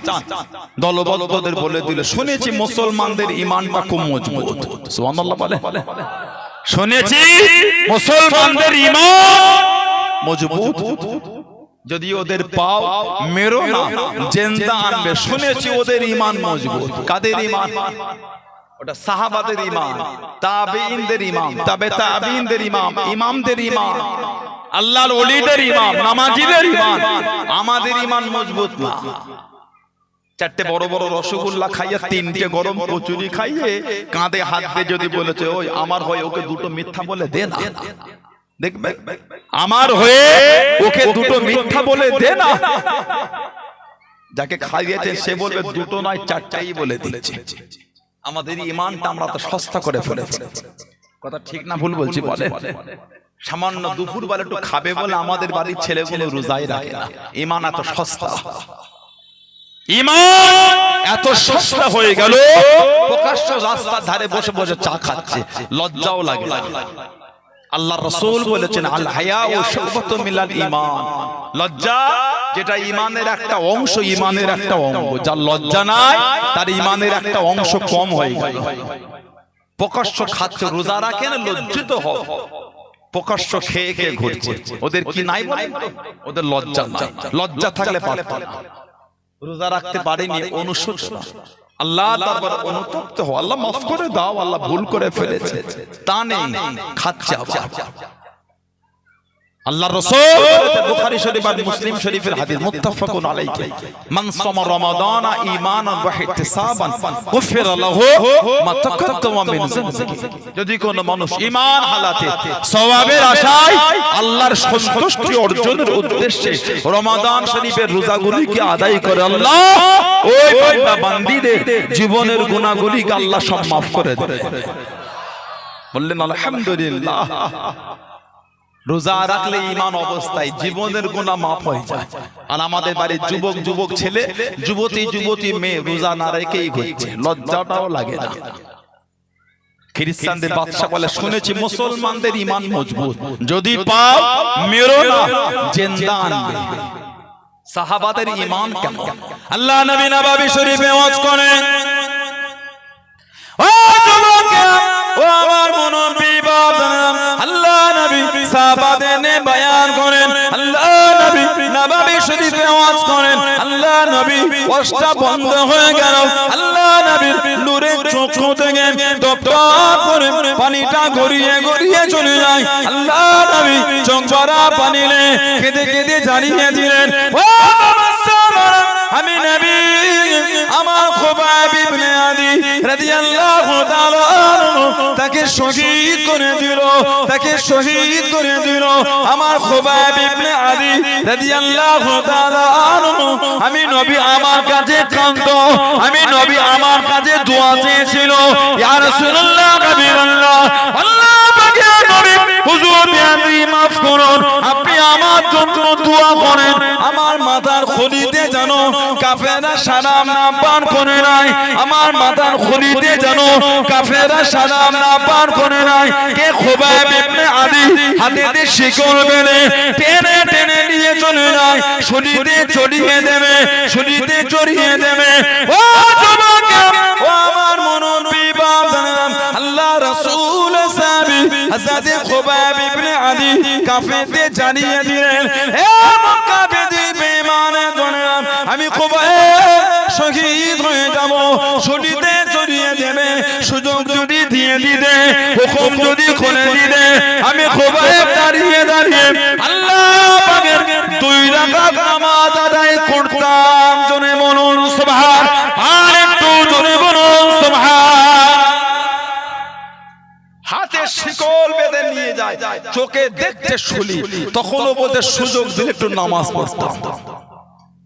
দলবদ্ধদের বলে দিল, শুনেছি মুসলমানদের ঈমানটা খুব মজবুত। সুবহানাল্লাহ বলে। শুনেছি মুসলমানদের ঈমান মজবুত, যদি ওদের পাও মেরো না, জিন্দা আনবে। শুনেছি ওদের ঈমান মজবুত। কাদের ঈমান? ওটা সাহাবাদের ঈমান, তাবেঈনদের ঈমান, তবে তাবেঈনদের ঈমান, ইমামদের ঈমান, আল্লাহর ওলিদের ঈমান, নামাজীদের ঈমান। আমাদের ঈমান মজবুত না। চারটে বড় বড় রসগোল্লা খাইয়ে, তিনটে গরম কচুরি খাইয়ে, কাঁধে হাত দিয়ে যদি বলেছে ওই আমার হয়ে ওকে দুটো মিথ্যা বলে দে না, দেখবে আমার হয়ে ওকে দুটো মিথ্যা বলে দে না, যাকে খাইয়েছেন সে বলবে দুটো নয় চারটাই বলে দিয়েছে। আমাদের ঈমানটা আমরা তো সস্তা করে ফেলেছি। কথা ঠিক না ভুল বলছি? বলে সামান্য দুপুর বেলা একটু খাবে বলে আমাদের বাড়ির ছেলেগুলো রোজাই রাখে না। ঈমান এত সস্তা, ঈমান এত সস্তা হয়ে গেল, প্রকাশ্য রাস্তার ধারে বসে বসে চা খাচ্ছে, লজ্জাও লাগে না। আল্লাহর রাসূল বলেছেন আল হায়াউ শুবাতুম মিনাল ঈমান। লজ্জা যেটা ঈমানের একটা অংশ, ঈমানের একটা অঙ্গ। যার লজ্জা নাই তার ঈমানের একটা অংশ কম হয়ে গেল। প্রকাশ্য খাচ্ছে, রোজা রাখে না, লজ্জিত হও। প্রকাশ্য খেয়ে খেয়ে ঘুরছে, ওদের কি নাই বলেন? ওদের লজ্জা নাই। লজ্জা থাকলে পারত না, রোজা রাখতে পারেনি, অনুশোচনা। আল্লাহ দরবারে অনুতপ্ত হও, আল্লাহ মাফ করে দাও, আল্লাহ ভুল করে ফেলেছে, তা নেই, খাচ্ছে আবার। আল্লাহর রাসূল বুখারী শরীফ আর মুসলিম শরীফের হাদিস মুত্তাফাকুন আলাইহি, মান সামা রমাদানা ঈমানান ওয়া ইহতিসাবান গুফিরা লাহু মা তাকাদ্দামা মিন যানবিহি। যদি কোন মানুষ ঈমান হালাতে সওয়াবের আশায় আল্লাহর সন্তুষ্টি অর্জনের উদ্দেশ্যে রমাদান শরীফের রোজাগুলিকে আদায় করে, আল্লাহ ওই বান্দা বান্দীদের জীবনের গুনাহগুলিকে আল্লাহ সব মাফ করে দেন। বললেন আলহামদুলিল্লাহ। রোজা রাখলে ঈমান অবস্থায় জীবনের গুনাহ মাফ হয়ে যায়। আর আমাদের বাড়ির যুবক ছেলে, যুবতী মেয়ে রোজা না রেখেই ঘুরছে, লজ্জাটাও লাগে না। খ্রিস্টানদের বাদশা বলে, শুনেছি মুসলমানদের ঈমান মজবুত, যদি পাও মেরো না, জিন্দা আনবে। সাহাবাদের ঈমান কেমন? আল্লাহ নবী নববী শরীফে ওয়াজ করেন, ও যুবকেরা, ও আমার মুনব্বী বাবারা, আল্লাহ নবী সাহাবাদের নিয়ে বয়ান করেন, আল্লাহ নবী নববী শরীফে ওয়াজ করেন, আল্লাহ নবী ওয়াজটা বন্ধ হয়ে গেল, আল্লাহ নবীর নূরের চক্ষু থেকে টপটপ করে পানিটা গড়িয়ে গড়িয়ে চলে যায়। আল্লাহ নবী চোখ ভরা পানি নিয়ে কেঁদে কেঁদে জানিয়ে দিলেন, ও আমার সাহাবারা, আমি নবী আমার খুবাইব ইবনে আদি রাদিয়াল্লাহু তাআলা তাকে শহীদ করে দিল, তাকে শহীদ করে দিল। আমার খুবাইব ইবনে আদি রাদিয়াল্লাহু তাআলা, আমি নবী আমার কাছে কাঁদতো, আমি নবী আমার কাছে দোয়া চেয়েছিল, ইয়া রাসূলুল্লাহ হাবিবাল্লাহ, আল্লাহ পাকের নবী হুজুর বিআদি মাফ করুন, আপনি আমার জন্য দোয়া করেন, আমার মাথার খুলিতে যেন কাফেররা সালাম না পান করে নাই, আমার মাথার খুলিতে যেন কাফেররা সালাম না পান করে নাই। কে খুবাইব ইবনে আদি হাতেতে শিকল বেঁধে টেনে টেনে নিয়ে চলে যায়, শুলিতে চড়িয়ে দেবে, শুলিতে চড়িয়ে দেবে। ও যুবকেরা, ও আমার মুনব্বী বাবারা, আল্লাহ রাসূল সাহাবী হযরত খুবাইব ইবনে আদি কাফেরদের জানিয়ে দিলেন, হে মক্কাবাসী বেঈমানের জনেরা, আমি খুবাইব শহীদ হয়ে যাব, শুলিতে চড়িয়ে দেবে, সুযোগ যদি দিয়ে দিতে, হুকুম যদি খুলে দিতে, আমি খুবাইব দাঁড়িয়ে দাঁড়িয়ে আল্লাহ পাকের 2 রাকাত নামাজ আদায় করতাম। জোরে বলুন সুবহান, আর একটু জোরে বলুন সুবহান। হাতে শিকল বেঁধে নিয়ে যায়, চোখে দেখতে শুলি, তখনও বলতে সুযোগ দিলে একটু নামাজ পড়তাম।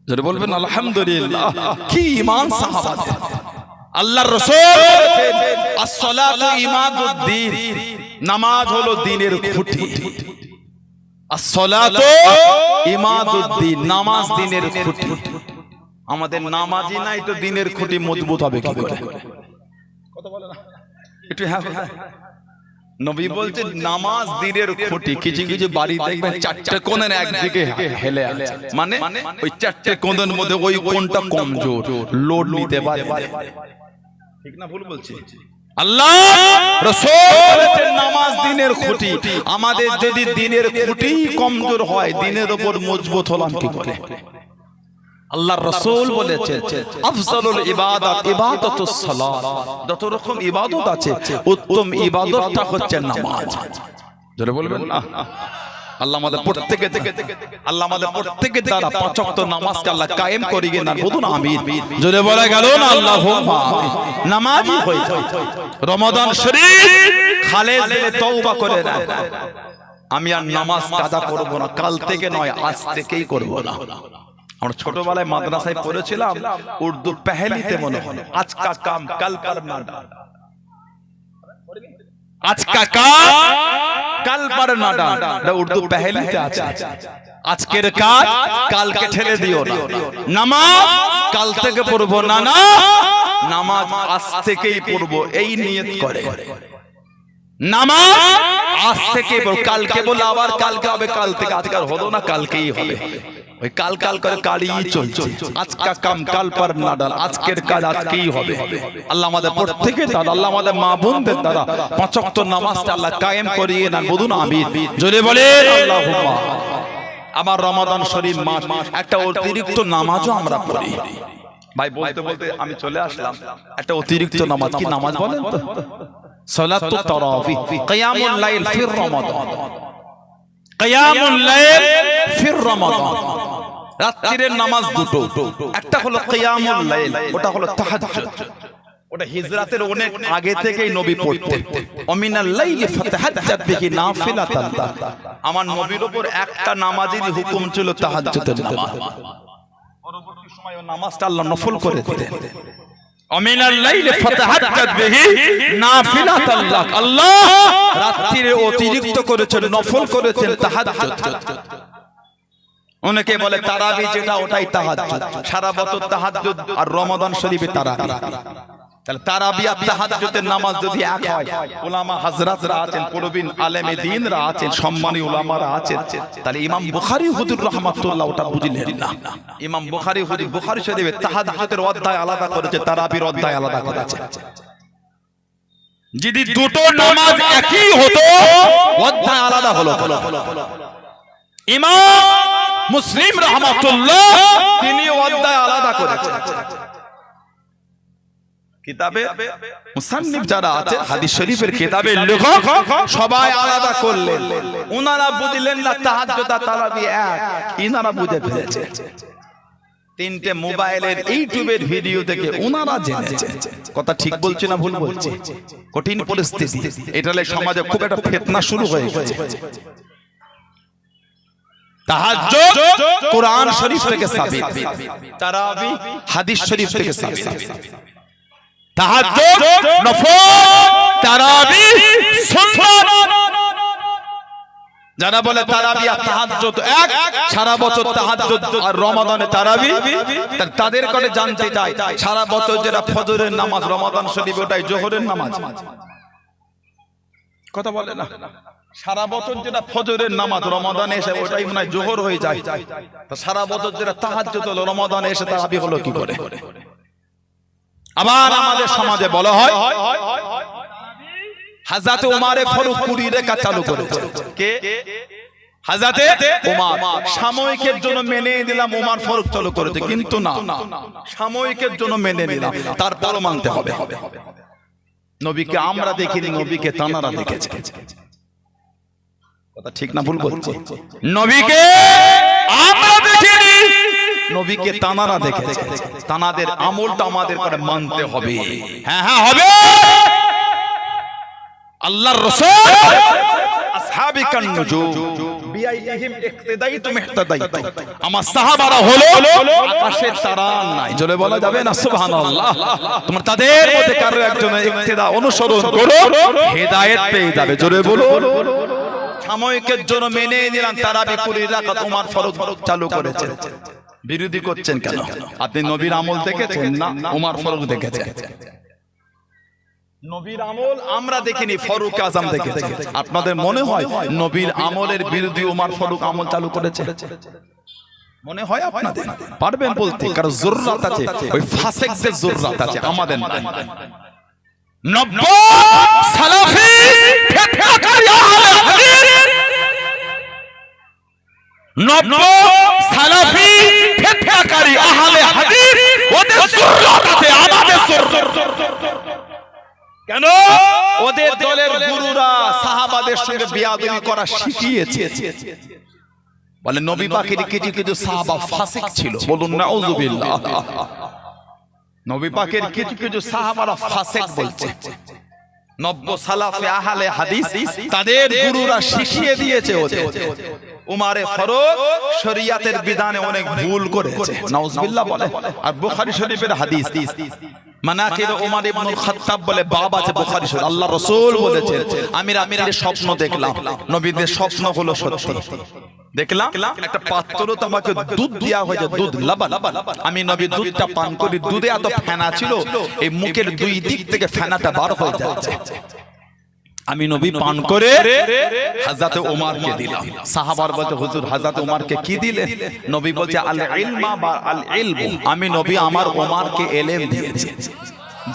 যারা বলবেন আলহামদুলিল্লাহ, কি ঈমান সাহাবাদের। আল্লাহর রাসূল as-salatu imaduddin, নামাজ হলো দ্বীনের খুঁটি। as-salatu imaduddin, নামাজ দ্বীনের খুঁটি। আমাদের নামাজই নাই তো দ্বীনের খুঁটি মজবুত হবে কি করে? কথা বলে না একটু? হ্যাঁ, নবী বলছে নামাজ দ্বীনের খুঁটি। কিছু কিছু বাড়ি দেখবেন চারটে কোণের একদিকে হেলে আছে, মানে ওই চারটে কোণের মধ্যে ওই কোণটা কমজোর, লোড নিতে পারে। ঠিক না ভুল বলছি? আল্লাহ রাসূল বলেছেন নামাজ দ্বীনের খুঁটি। আমাদের যদি দ্বীনের খুঁটি কমজোর হয়, দ্বীনের উপর মজবুত হলাম কি করে? আল্লাহর রাসূল বলেছেন আফজালুল ইবাদাত ইবাদাতুস সালাত, যত রকম ইবাদত আছে উত্তম ইবাদতটা হচ্ছে নামাজ। জোরে বলবেন না? আল্লাহ আমাদের প্রত্যেকে দ্বারা পাঁচ ওয়াক্ত নামাজকে আল্লাহ কায়েম করিয়ে না, বলুন আমিন। জোরে বলা গেল না আল্লাহুম্মা আমিন। নামাজই হয়ে যায়। রমাদান শরীফ খালেজ দিলে তওবা করে না, আমি আর নামাজ কাজা করব না, কাল থেকে নয় আজ থেকেই করব না। আমরা ছোটবেলায় মাদ্রাসায় পড়েছিলাম উর্দু পেহলিতে, মনে হয় আজ কা কাম কাল পর না, আজ কা কাম কাল পর না, এটা উর্দু পেহলিতে আছে। আজকের কাজ কালকে ঠেলে দিও না, নামাজ কাল থেকে পড়বো না, না নামাজ আজ থেকেই পড়বো, এই নিয়ত করে। নামাজ আজ থেকে পড়ো, কালকে বলে আবার কালকে হবে, কাল থেকে আজকে আর হলো না, কালকেই হবে। ওই কাল কাল করে কালই চলছে। আজকা কাম কাল পর না ডাল, আজকের কাজ আজকেই হবে। আল্লাহ আমাদের প্রত্যেকের দ্বারা, আল্লাহ আমাদের মা বোনদের দ্বারা পাঁচ ওয়াক্ত নামাজটা আল্লাহ কায়েম করিয়ে না, বলুন আমিন। জোরে বলেন আল্লাহুম্মা। আমার রমাদান শরীফ মাস, একটা অতিরিক্ত নামাজও আমরা পড়ি। ভাই বলতে বলতে আমি চলে আসলাম, একটা অতিরিক্ত নামাজ। কি নামাজ বলেন তো? সালাতুত তারাবিহ, কিয়ামুল লাইল ফির রমাদান। কিয়ামুল লাইল ফির রমাদান, রাত্রির নামাজ দুটো। একটা হলো কিয়ামুল লাইল, ওটা হলো তাহাজ্জুদ। ওটা হিজরাতের অনেক আগে থেকেই নবী পড়তেন। ওমিনাল লাইলি ফাতাহাজ্জাদ বিহি নাফিলাতান লাক। আমার নবীর উপর একটা নামাজেরই হুকুম ছিল তাহাজ্জুদের নামাজ। পরবর্তী সময়ে নামাজটা আল্লাহ নফল করে দিলেন। ওমিনাল লাইলি ফাতাহাজ্জাদ বিহি নাফিলাতান লাক। আল্লাহ রাত্রিরে অতিরিক্ত করেছেন, নফল করেছেন তাহাজ্জুদ। অনেকে বলে তারাবি যেটা, ওটাই তাহাজ্জুদ। সারা বছর তাহাজ্জুদ আর রমাদান শরীফে তারাবি। তাহলে তারাবি আর তাহাজ্জুদের নামাজ যদি এক হয়, উলামা হযরতরা আছেন, প্রবীণ আলেমে দ্বীনরা আছেন, সম্মানী উলামারা আছেন, তাহলে ইমাম বুখারী হুজুর রাহমাতুল্লাহ ওটা বুঝলেন না। ইমাম বুখারী হুজুর বুখারী শরীফে তাহাজ্জুদের অধ্যায় আলাদা করেছে, তারাবির অধ্যায় আলাদা করেছে। যদি দুটো নামাজ একই হতো, অধ্যায় আলাদা হলো। ইমাম মুসলিম রাহমাতুল্লাহ তিনি অধ্যায় আলাদা করেছেন। কিতাবে মুসান্নিফ যারা আছে, হাদিস শরীফের কিতাবের লেখক সবাই আলাদা করলেন। ওনারা বুঝলেন না তাহাজ্জুদ আর তারাবি এক, ইনারা বুঝে ফেলেছে। তিনটে মোবাইলের ইউটিউবের ভিডিও থেকে ওনারা জেনেছে। কথা ঠিক বলছি না ভুল বলছি? কঠিন পরিস্থিতি, এটা সমাজে খুব একটা ফিতনা শুরু হয়ে গেছে। তাহাজ্জুদ কোরআন শরীফ থেকে সাবিত, তারাবি হাদিস শরীফ থেকে সাবিত। তাহাজ্জুদ নফল, তারাবি সুন্নাত। যারা বলে তারাবি আর তাহাজ্জুদ এক, সারা বছর তাহাজ্জুদ আর রমাদানে তারাবি, তাদের কাছে জানতে চাই সারা বছর যেটা ফজরের নামাজ রমাদান শরীফ, ওটাই জোহরের নামাজ। কথা বলে না? সারা বছর যেটা ফজরের নামাজ রমাদানে এসে ওটাই মনে হয় জোহর হয়ে যায়, তো সারা বছর যেটা তাহাজ্জুদ হলো রমাদানে এসে তারাবি হলো কি করে? আবার আমাদের সমাজে বলা হয় হযরত ওমর ফারুক 20 রাকাত চালু করেছে। কে? হযরত ওমর। সাময়িকের জন্য মেনে নিলাম ওমর ফারুক চালু করেছে, কিন্তু না, সাময়িকের জন্য মেনে নিলাম, তারপরও মানতে হবে। নবীকে আমরা দেখিনি, নবীকে তানারা দেখেছে। কথা ঠিক না ভুল বলছি? নবীকে আমরা দেখিনি, নবীকে তানারা দেখেছে। তানাদের আমলটা আমাদের করে মানতে হবে। হ্যাঁ হ্যাঁ হবে। আল্লাহর রাসূল আসহাবে কান নুজুম, বিআইহিম ইক্তিদাইতুম ইহতাদাইতুম, আমার সাহাবারা হলো আকাশের তারা নাই, জোরে বলা যাবে না সুবহানাল্লাহ। তোমরা তাদের মধ্যে কারো একজনের ইক্তিদা অনুসরণ করো, হেদায়েত পেয়ে যাবে, জোরে বলো। সাময়িকের জন্য মেনে নিলাম তারাবি 20 রাকাত ওমর ফরজ চালু করেছে, বিরোধী করছেন কেন? আপনি নবীর আমল দেখেছেন না ওমর ফরজ দেখেছেন? নবীর আমল আমরা দেখিনি, ফারুক আজম দেখেছি। আপনাদের মনে হয় নবীর আমলের বিরোধী ওমর ফারুক আমল চালু করেছে? মনে হয় আপনাদের? পারবেন বলতে? কারণ জরুরত আছে, ওই ফাসিকদের জরুরত আছে, আমাদের না। 90 সালাফি ফিতনাকারী আহলে হাদিস, 90 সালাফি ফিতনাকারী আহলে হাদিস, ওদের জরুরত আছে, আমাদের জরুরত কেন? ওদের দলের গুরুরা সাহাবাদের সঙ্গে বিয়াদবি করা শিখিয়েছে। বলে নবী পাকের কিছু কিছু সাহাবা ফাসিক ছিল, বলুন নাউযুবিল্লাহ। নবী পাকের কিছু কিছু সাহাবারা ফাসিক বলছে। 90 সালাফে আহলে হাদিস তাদের গুরুরা শিখিয়ে দিয়েছে ওদের। উমারে ফারুক শরীয়তের বিধানে অনেক ভুল করেছে, নাউযুবিল্লাহ বলে। আর বুখারী শরীফের হাদিস মানাকিব উমর ইবনুল খাত্তাব বলে বাব আছে বুখারী শরীফ, আল্লাহ রাসূল বলেছেন আমি রাতে স্বপ্ন দেখলাম, নবীদের স্বপ্ন হলো সত্যি। দেখলাম একটা পাত্রতে আমাকে দুধ দেয়া হয়েছে, দুধ লবণ, আমি নবী দুধটা পান করি, দুধে এত ফেনা ছিল এই মুখের দুই দিক থেকে ফেনাটা বার হয়ে যাচ্ছে। আমি নবী পান করে হযরত ওমরকে দিলাম। সাহাবার বলতে হুজুর হযরত ওমরকে কি দিলেন? নবী বলছে আল ইলমা বা আল ইলম, আমি নবী আমার ওমরকে ইলম দিয়েছি,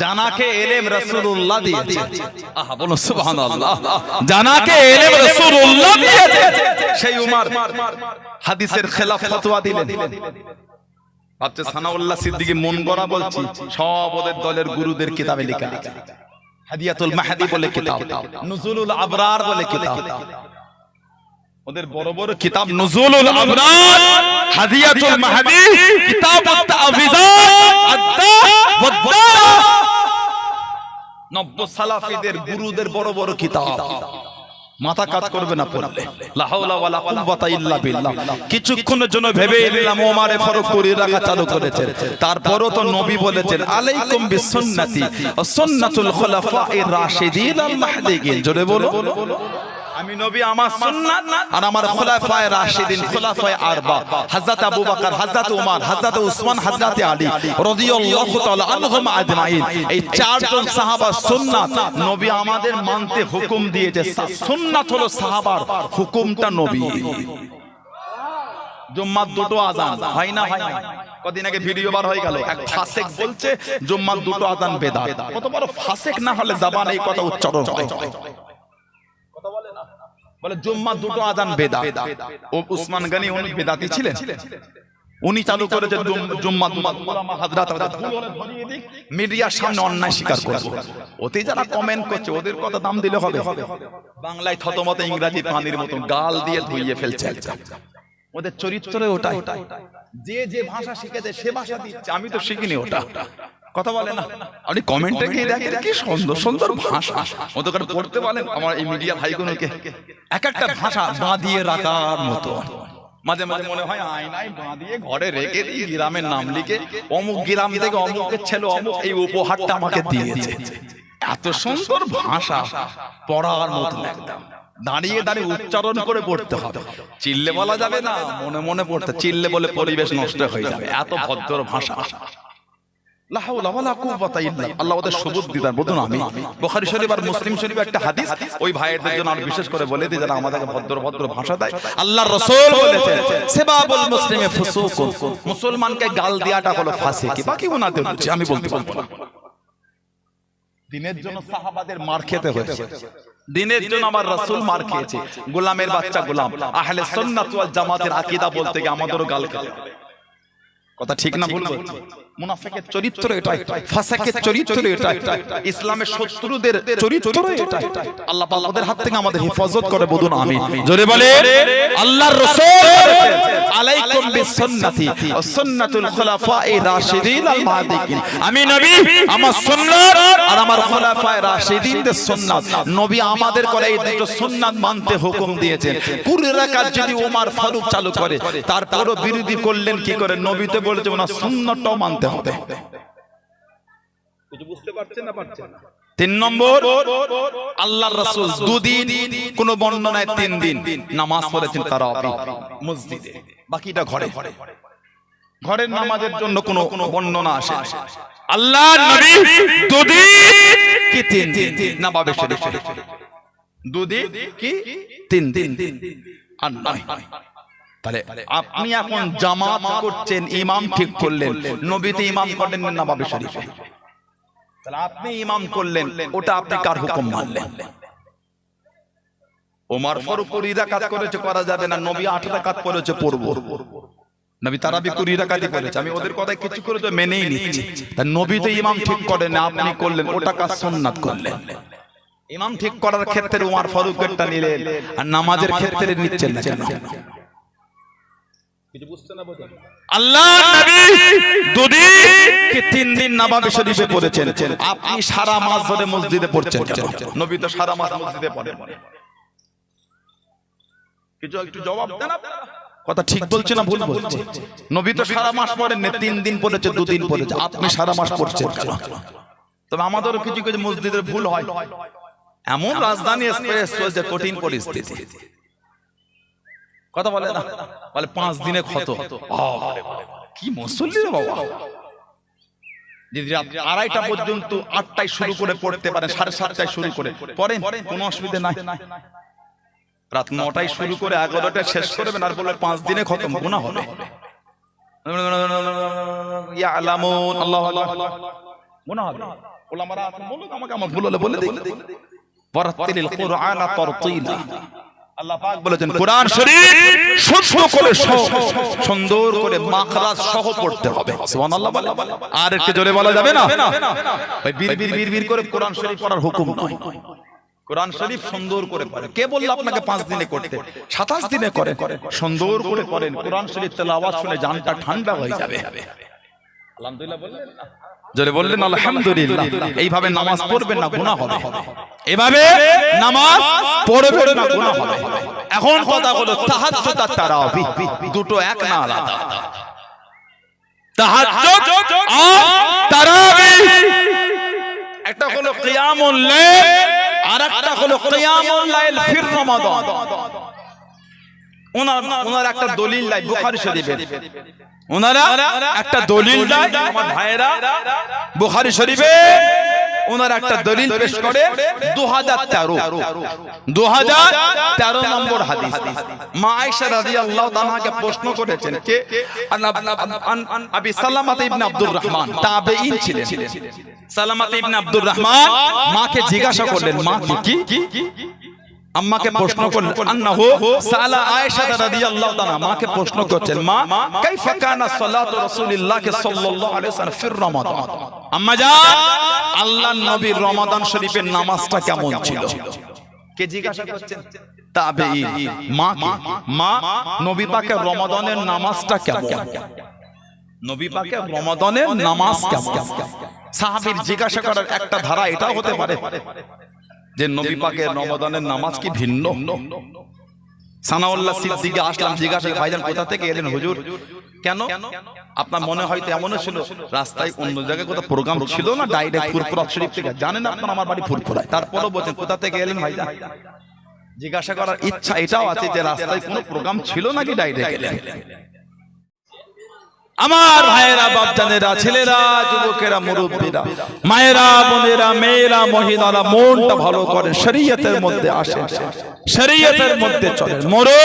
জানাকে ইলম রাসূলুল্লাহ দিয়েছে। আহা বলো সুবহানাল্লাহ, জানাকে ইলম রাসূলুল্লাহ দিয়েছে। সেই ওমর হাদিসের খেলাফ ফতোয়া দিলেন। ভাবছে সানাউল্লাহ সিদ্দিকী মন গড়া বলছি, সব ওদের দলের গুরুদের কিতাবে লেখা আছে। হাদিয়াতুল মাহদি বলে কিতাব, নুজুলুল আবরার বলে কিতাব, ওদের বড় বড় কিতাব নুজুলুল আবরার, হাদিয়াতুল মাহদি, কিতাবুত তা'বিজাত, আদ-দা ওয়াদ-দা, 90 সালাফিদের গুরুদের বড় বড় কিতাব। মাথা কাজ করবে না পড়লে, লা হাওলা ওয়ালা কুওয়াতা ইল্লা বিল্লাহ। কিছুক্ষণের জন্য ভেবে নিলাম ওমর ফারুক 20 রাকাত চালু করেছেন, তারপরও তো নবী বলেছেন আলাইকুম বিসুন্নতি ওয়া সুন্নাতুল খুলাফায়ে রাশিদিন আল মাহদিয়িন, জোরে বলো। আমি নবী আমার সুন্নাত আর আমার খুলাফায়ে রাশিদিন, খুলাফায়ে আরবা, হযরত আবু বকর, হযরত ওমর, হযরত উসমান, হযরত আলী রাদিয়াল্লাহু তাআলা আনহুম আজমাইন, এই চারজন সাহাবা সুন্নাত নবী আমাদের মানতে হুকুম দিয়েছে। সুন্নাত হলো সাহাবার, হুকুমটা নবী। জুম্মার দুটো আযান হয় না, হয় না? কদিন আগে ভিডিও বার হয়ে গেল, এক ফাসিক বলছে জুম্মার দুটো আযান বেদাত। কত বড় ফাসিক না হলে জবানে এই কথা উচ্চারণ হয়? বলে জুম্মা দুটো আযান বেদাত। ও উসমান গনি উনি বেদাতি ছিলেন, উনি চালু করেছে জুম্মা উলামা হযরত মিডিয়ার সামনে অন্যায় স্বীকার করব। ওতে যারা কমেন্ট করছে ওদের কথা দাম দিলে হবে? বাংলায় থতমত ইংরেজি পানির মতো গাল দিয়ে ধুইয়ে ফেলছে একদম। ওদের চরিত্রে ওটাই, যে যে ভাষা শিখেছে সে ভাষা দিচ্ছে, আমি তো শিখিনি ওটা। কথা বলে না, আপনি কমেন্টে গিয়ে দেখেন কি সুন্দর সুন্দর ভাষা ওদের পড়তে বলেন। আমার এই মিডিয়া ভাইগুলোকে এক একটা ভাষা বাঁধিয়ে রাখার মতো। মাঝে মাঝে মনে হয় আয়নায় বাঁধিয়ে ঘরে রেখে দিই, গ্রামের নাম লিখে অমুক গ্রাম থেকে অমুকের ছেলে অমুক এই উপহারটা আমাকে দিয়েছে। এত সুন্দর ভাষা পড়ার মতো একদম। দাঁড়িয়ে দাঁড়িয়ে উচ্চারণ করে পড়তে হবে, চিল্লে বলা যাবে না, মনে মনে পড়তে। চিল্লে বলে পরিবেশ নষ্ট হয়ে যাবে, এত ভদ্র ভাষা। লা হাওলা ওয়ালা কুওয়াতা ইল্লা বিল্লাহ। আল্লাহ ওদের সবুজ দিদার বলুন আমি। বুখারী শরীফ আর মুসলিম শরীফ একটা হাদিস, ওই ভাইয়েদের জন্য আর বিশেষ করে বলে দিই যারা আমাদেরকে ভদ্র ভদ্র ভাষা দেয়। আল্লাহর রাসূল বলেছেন সিবাবুল মুসলিমি ফুসুকুন, মুসলমানকে গাল দেওয়াটা হলো ফাসিকি। বাকি ওনাদের বুঝি, আমি বলতে পারবো না। দিনের জন্য সাহাবাদের মার খেতে হয়েছে, দিনের জন্য আমার রাসূল মার খেয়েছে। গোলামের বাচ্চা গোলাম, আহলে সুন্নাত ওয়াল জামাতের আকীদা বলতে গিয়ে আমাদেরও গাল খেতে হবে। কথা ঠিক না ভুল বলছি? মুনাফিকের চরিত্র এটা, ফাসিকের চরিত্র এটা, ইসলামের শত্রুদের চরিত্র এটা। আল্লাহ পাক ওদের হাত থেকে আমাদের হেফাজত করে, বলুন আমিন। জোরে বলে আল্লাহর রাসূল আলাইকুম বিসুন্নতি ওয়া সুন্নাতুল খুলাফায়ে রাশিদিন আল মাহদিয়িন। আমি নবী, আমার সুন্নাত আর আমার খুলাফায়ে রাশিদিনদের সুন্নাত, নবী আমাদের করে এই দুটো সুন্নাত মানতে হুকুম দিয়েছেন। 20 রাকাত যদি ওমর ফারুক চালু করে, তারপরও বিরোধী করলেন কি করে? নবী তো বলেছেন না, সুন্নাতটাও মানতে হবে। কিছু বুঝতে পারছেন না? পারছেন না? 3 নম্বর, আল্লাহর রাসূল 2 দিন, কোন বর্ণনায় 3 দিন নামাজ পড়েছেন তারাবি মসজিদে, বাকিটা ঘরে। ঘরের নামাজের জন্য কোনো বর্ণনা আসে না। আল্লাহর নবী 2 দিন কি 3 দিন নববী শরীফে, 2 দিন কি 3 দিন আর নয়। তাহলে আপনি এখন জামাত করছেন, ইমাম ঠিক করলেন, নবী তো ইমাম করেন না নববী শরীফে, তাহলে আপনি ইমাম করলেন, ওটা আপনি কার হুকুম মানলেন? ওমর ফারুক 20 রাকাত করেছে, করা যাবে না। নবী 8 রাকাত করেছে, পড়ব। নবী তারাবি 20 রাকাতই করেছে, আমি ওদের কথায় কিছু করে তো মেনেই নিচ্ছি। তা নবী তো ইমাম ঠিক করেন না, আপনি করলেন, ওটা কার সুন্নাত করলেন? ইমাম ঠিক করার ক্ষেত্রে ওমর ফারুকেরটা নিলেন, আর নামাজের ক্ষেত্রে নিচ্ছেন না কেন? কিছু বুঝতে না বোঝেন? আল্লাহর নবী 2 দিন কি 3 দিন নববী শরীফে পড়েছেন, আপনি সারা মাস ধরে মসজিদে পড়ছেন কেন? নবী তো সারা মাস মসজিদে পড়েন। কিছু একটু জবাব দেন আপনারা। কথা ঠিক বলছি না ভুল বলছি? নবী তো সারা মাস পড়েন না, 3 দিন পড়েছে, 2 দিন পড়েছে, আপনি সারা মাস পড়ছেন কেন? তবে আমাদেরও কিছু কিছু মসজিদের ভুল হয়। এমন রাজধানী এক্সপ্রেস চলছে, কঠিন পরিস্থিতি, কথা বলে না, বলে 5 দিনে ক্ষত। কি মুসল্লি রে বাবা! যদি রাত 2:30 পর্যন্ত 8টায় শুরু করে পড়তে পারেন, 7:30টায় শুরু করে পড়েন, কোনো অসুবিধা নাই। রাত 9টায় শুরু করে 11টায় শেষ করবেন, আর বলে 5 দিনে খতম, গুনাহ হবে। ইয়ালামুন আল্লাহু আল্লাহ, গুনাহ হবে। ওলামারা আছেন, বলুন আমাকে, আমার ভুল হলে বলে দিন। ওয়ারাতিলিল কুরআনা তারতিলা, আল্লাহ পাক বলেছেন কোরআন শরীফ শুদ্ধ করে সুন্দর করে মাখরাজ সহ পড়তে হবে। সুবহানাল্লাহ বলে, আর একটু জোরে বলা যাবে না? ভাই বিড়বিড় করে কোরআন শরীফ পড়ার হুকুম নয়। কোরআন শরীফ সুন্দর করে পড়েন। কে বলল আপনাকে 5 দিনে করতে? 27 দিনে করেন, সুন্দর করে পড়েন। কোরআন শরীফ তেলাওয়াত শুনে জানটা ঠান্ডা হয়ে যাবে। আলহামদুলিল্লাহ বললেন না? জোরে বললেন আলহামদুলিল্লাহ। এইভাবে নামাজ পড়বেন না, গুনাহ হবে। এভাবে নামাজ পড়বেন না, গুনাহ হবে। এখন কথা হলো তাহাজ্জুদ আর তারাবি, দুটো এক না আলাদা? তাহাজ্জুদ আর তারাবি একটা হলো কিয়ামুল লাইল, আর একটা হলো কিয়ামুল লাইল ফির রমাদান। ওনার একটা দলিল নাই বুখারী শরীফের, ওনারা একটা দলিল দেয় আমার ভাইরা বুখারী শরীফে, ওনারা একটা দলিল পেশ করে 2013 নম্বর হাদিস। মা আয়েশা রাদিয়াল্লাহু তাআলাকে প্রশ্ন করেছেন, কে? আবি সালামাত ইবনে আব্দুর রহমান, তাবেঈন ছিলেন। সালামাত ইবনে আব্দুর রহমান মাকে জিজ্ঞাসা করলেন, মা কি আম্মাকে প্রশ্ন করলেন, আন্নাহু সালা আয়েশা রাদিয়াল্লাহু তাআলা, মাকে প্রশ্ন করছেন, মা কাইফা কানা সালাতু রাসূলিল্লাহ সাল্লাল্লাহু আলাইহি ওয়াসাল্লাম ফির রমাদান। আম্মা জান, আল্লাহর নবীর রমাদান শরীফের নামাজটা কেমন ছিল? কে জিজ্ঞাসা করছেন? তাবেঈন। মা নবী পাকের রমাদানের নামাজটা কেমন? নবী পাকের রমাদানের নামাজ কেমন? সাহাবীর জিজ্ঞাসা করার একটা ধারা এটাও হতে পারে যে নবী পাকের রমাদানের নামাজ কি ভিন্ন? সানাউল্লাহ সিদ্দিকে আসলাম, জিজ্ঞাসা, ভাইজান কোথা থেকে এলেন? হুজুর কেন? আপনার মনে হয়তো এমনও ছিল রাস্তায় অন্য জায়গায় কোথাও প্রোগ্রাম ছিল না, ডাইরেক্ট ফুরফুরা শরীফ থেকে। জানেন আপনার আমার বাড়ি ফুরফুরায়, তারপরও বলছেন কোথা থেকে এলেন ভাইজান? জিজ্ঞাসা করার ইচ্ছা এটাও আছে যে রাস্তায় কোনো প্রোগ্রাম ছিল নাকি ডাইরেক্ট এলেন। আমার ভাইয়েরা, বাপজানেরা, ছেলেরা, যুবকেরা, মুরব্বীরা, মায়েরা, বোনেরা, মেয়েরা, মহিলারা, মনটা ভালো করে শরীয়তের মধ্যে আসে, শরীয়তের মধ্যে চলে। মরো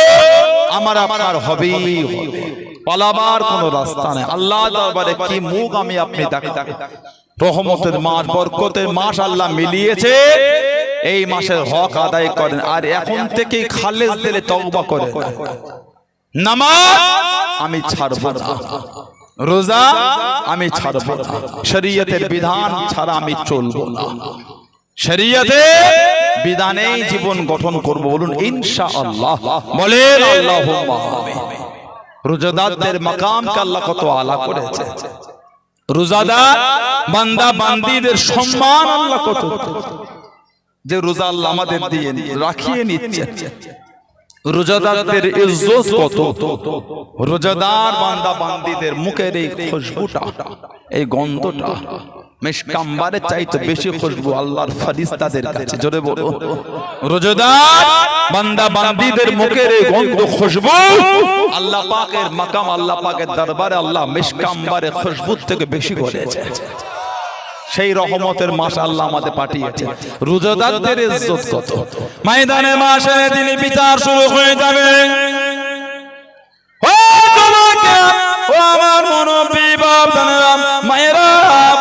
আমার আপনার হবেই হবে, পালাবার কোনো রাস্তা নেই। আল্লাহ দরবারে কি মুখ আমি আপনি দেখি। রহমতের মাস, বরকতের মাস আল্লাহ মিলিয়েছে, এই মাসের হক আদায় করেন, আর এখন থেকে খালেস দিলে তওবা করেন। নামাজ আমি ছাড়বো না, রোজা আমি ছাড়ব না, শরীয়তের বিধান ছাড়া আমি চলব না, শরীয়তের বিধানেই জীবন গঠন করব। বলুন ইনশাআল্লাহ, বলেন আল্লাহুম্মা আমিন। রোজাদারদের মাকামকে আল্লাহ কত আলা করেছে, রোজাদার বান্দা বান্দীদের সম্মান আল্লাহ কত, যে রোজা আল্লাহ আমাদের দিয়ে রাখিয়ে নিচ্ছে। রোজাদারদের ইজ্জত কত, রোজাদার বান্দা বান্দীদের মুখের এই খুশবুটা, এই গন্ধটা মিশকাম্বারের চাইতে বেশি খুশবু আল্লাহর ফেরেশতাদের কাছে। জোরে বলো, রোজাদার বান্দা বান্দীদের মুখের এই গন্ধ খুশবু আল্লাহ পাকের মাকাম, আল্লাহ পাকের দরবারে আল্লাহ মিশকাম্বারের খুশবু থেকে বেশি করেছে। সেই রহমতের মাস আল্লাহ আমাদের পাঠিয়েছে। রোজাদারদের ইজ্জত কত, ময়দানে মাশারে দিন বিচার শুরু হয়ে যাবে। ও তোমাকে, ও আমার মুরব্বি বাবারা, মায়েরা,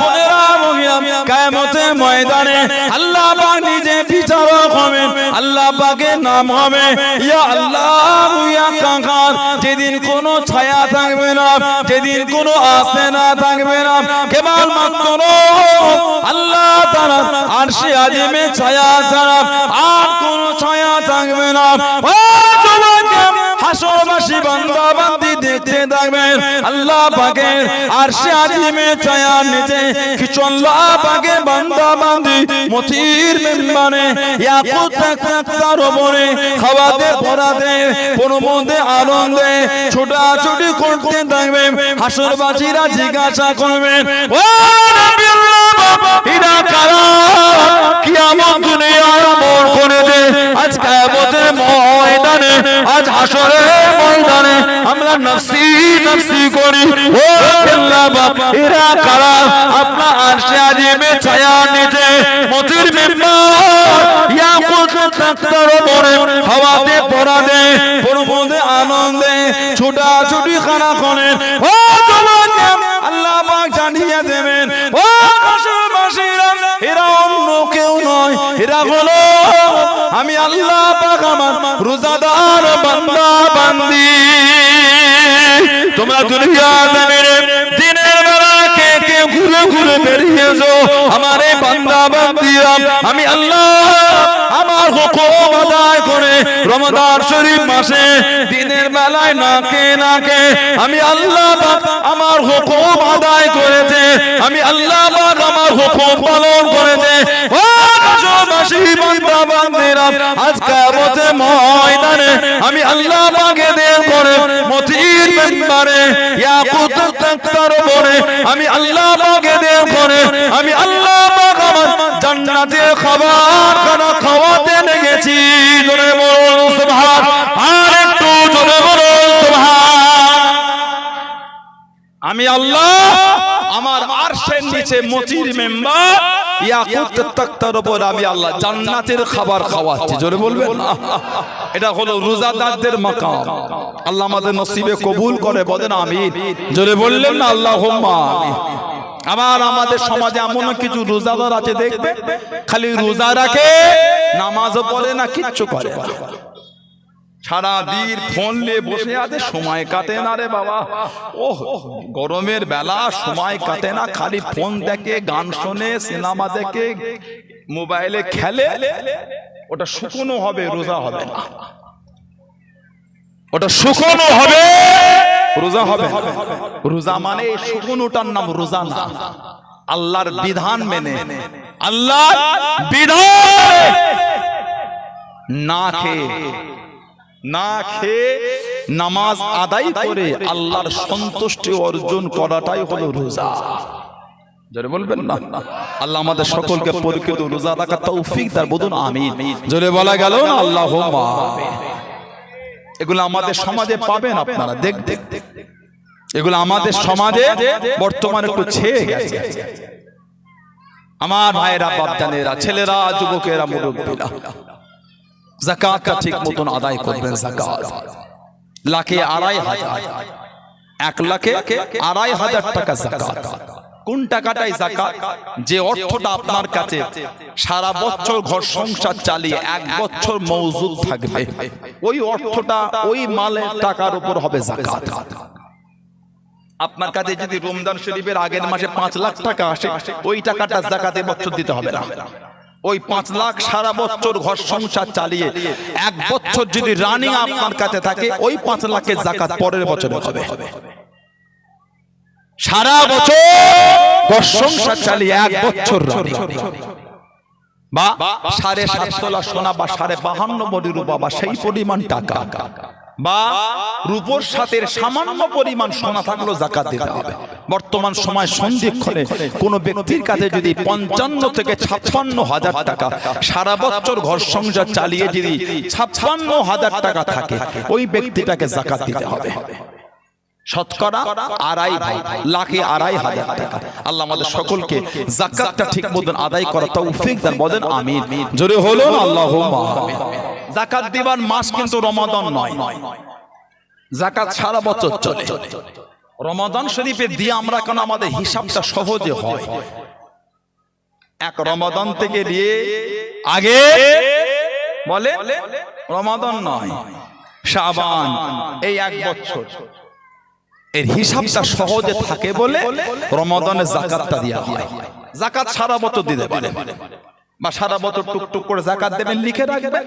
বোনেরা, মহিলা, কিয়ামতের ময়দানে আল্লাহ পাক নিজে বিচারক হবেন। আল্লাহ পাকের নাম হবে ইয়া আল্লাহ ইয়া কাহার। যেদিন কোনো ছায়া থাকবে না, যেদিন কোনো আশা থাকবে না, কেবল মাত্র আল্লাহ তাআলা আরশে আজিমে ছায়া ছাড়া আর কোনো ছায়া থাকবে না। ও তোমাকে হাসরবাসী বান্দা বান্দি দেখতে থাকবেন আল্লাহ পাকের আরশে আজিমে ছায়ার নিচে কিছু আল্লাহ পাকের বান্দা বান্দি মতির মেম্বারে ইয়াকুত তাকতার উপরে খাওয়াতে পড়াতে প্রমোদে আনন্দে ছোটাছুটি করতে থাকবেন। হাসরবাসীরা জিজ্ঞাসা করবেন, ও নবী আল্লাহ, এরা কারা? কিয়ামত দুনিয়ার মোড় করে দে। আজ কিয়ামতের ময়দানে, আজ হাসরের ময়দানে আমরা নফসি নফসি করি। ও আল্লাহ, এরা কারা? আপনার আরশে আজিমে ছায়ার নিচে মতির মেম্বার ইয়াকুত তাকতার উপরে খাওয়াতে পড়াতে প্রমোদে আনন্দে ছোটাছুটি খানা করেন। ও তোমাকে আল্লাহ পাক জানিয়ে দেবেন, ও হাসরবাসীরা, এরা অন্য কেউ নয়, এরা হলো আমি আল্লাহ পাক আমার রোজাদার বান্দা বান্দি। তোমরা দুনিয়া জমিনে দিনের বেলা কে কে ঘুরে ঘুরে বেরিয়েছো আমার এই বান্দা বান্দিরা, আমি আল্লাহ আমার হুকুম আদায় করে রমজান শরীফ মাসে দিনের বেলায় নাকে নাকে আমি আল্লাহ পাক আমার হুকুম আদায় করেছে, আমি আল্লাহ পাক আমার হুকুম পালন করেছে। ও হাসরবাসী বান্দা বান্দিরা, আজ কিয়ামতের ময়দানে আমি আল্লাহ পাকে দেন করে মতির মেম্বারে ইয়াকুত তাকতার উপরে আমি আল্লাহ পাকে দেন করে আমি আল্লাহ পাক আমার জান্নাতের খাবার খানা খাওয়াতে লেগেছি। জোরে বলুন সুবহান, আর একটু জোরে বলুন সুবহান। আমি আল্লাহ আমার আরশের নিচে মতির মেম্বার ইয়াকুত তাকতার উপর আমি আল্লাহ জান্নাতের খাবার খাওয়াচ্ছি। জোরে বলবেন না, এটা হলো রোজাদারদের মাকাম। আল্লাহ আমাদের নসিবে কবুল করে, বলেন আমিন। জোরে বললেন না আল্লাহুম্মা আমিন। আবার আমাদের সমাজে এমন কিছু রোজাদার আছে, দেখবে খালি রোজা রাখে, নামাজও পড়ে না, কিচ্ছু করে না, সারা দিন ফোন নিয়ে বসে আছে, সময় কাটে না রে বাবা। ও গরমের বেলা সময় কাটে না, খালি ফোন দেখে, গান শোনে, সিনেমা দেখে, মোবাইলে খেলে। ওটা শুকনো হবে, রোজা হবে না। ওটা শুকনো হবে, রোজা হবে না। রোজা মানে শুকনোটার নাম রোজা না, আল্লাহর বিধান মেনে, আল্লাহর বিধান না খেয়ে, না খেয়ে নামাজ আদায় করে আল্লাহর সন্তুষ্টি অর্জন করাটাই হলো রোজা। জোরে বলবেন না, আল্লাহ আমাদের সকলকে পরিকৃত রোজা রাখার তৌফিক দান, বলুন আমিন। জোরে বলা গেল না আল্লাহুম্মা আমিন। এগুলো আমাদের সমাজে পাবেন আপনারা, দেখ দেখ এগুলো আমাদের সমাজে বর্তমানে একটু ছেয়ে গেছে। আমার ভাইয়েরা, বাপজানেরা, ছেলেরা, যুবকেরা, মুরব্বীরা, যাকাতটা ঠিক মতন আদায় করবেন। যাকাত লাখে 2,500, 1 লাখে 2,500 টাকা যাকাত। কোন টাকাটাই যাকাত? যে অর্থটা আপনার কাছে সারা বছর ঘর সংসার চালিয়ে 1 বছর মওজুদ থাকবে, ওই অর্থটা ওই মালের টাকার উপর হবে যাকাত। আপনার কাছে যদি রমজান শরীফের আগের মাসে 5 লাখ টাকা আসে, ওই টাকাটা যাকাতে বছর দিতে হবে না। ওই 5 লাখ সারা বছর ঘর সংসার চালিয়ে 1 বছর যদি রানিং আপনার কাছে থাকে, ওই 5 লাখের যাকাত পরের বছরে হবে। সারা বছর ঘর সংসার চালিয়ে 1 বছর রানিং, বা 7.5 তোলা সোনা বা 52 ভরি রূপা বা সেই পরিমাণ টাকা, বা রূপোর সাথে সামান্য পরিমাণ সোনা থাকলেও যাকাত দিতে হবে। বর্তমান সময় সন্ধিক্ষণে কোন ব্যক্তির কাছে যদি 55 থেকে 56 হাজার টাকা সারা বছর ঘর সংসার চালিয়ে যদি 56 হাজার টাকা থাকে, ওই ব্যক্তিটাকে যাকাত দিতে হবে। শতকরা 2.5 লাখে 2.5 হাজার টাকা। আল্লাহ আমাদের সকলকে যাকাতটা ঠিক মতন আদায় করার তৌফিক দান, বলেন আমিন। জোরে হলো আল্লাহুম্মা আমিন। যাকাত দিবার মাস কিন্তু রমাদান নয়, যাকাত সারা বছর চলে। রমাদান শরীফে দিয়ে আমরা কেন আমাদের হিসাবটা সহজে হয়, এক রমাদান থেকে দিয়ে আগে বলে রমাদান নয়, শাবান, এই 1 বছর এর হিসাবটা সহজে থাকে বলে রমাদানে যাকাতটা দেয়া হয়। যাকাত সারা বছর দিতে পারে, বা সারা বছর টুকটুক করে যাকাত দেবেন, লিখে রাখবেন,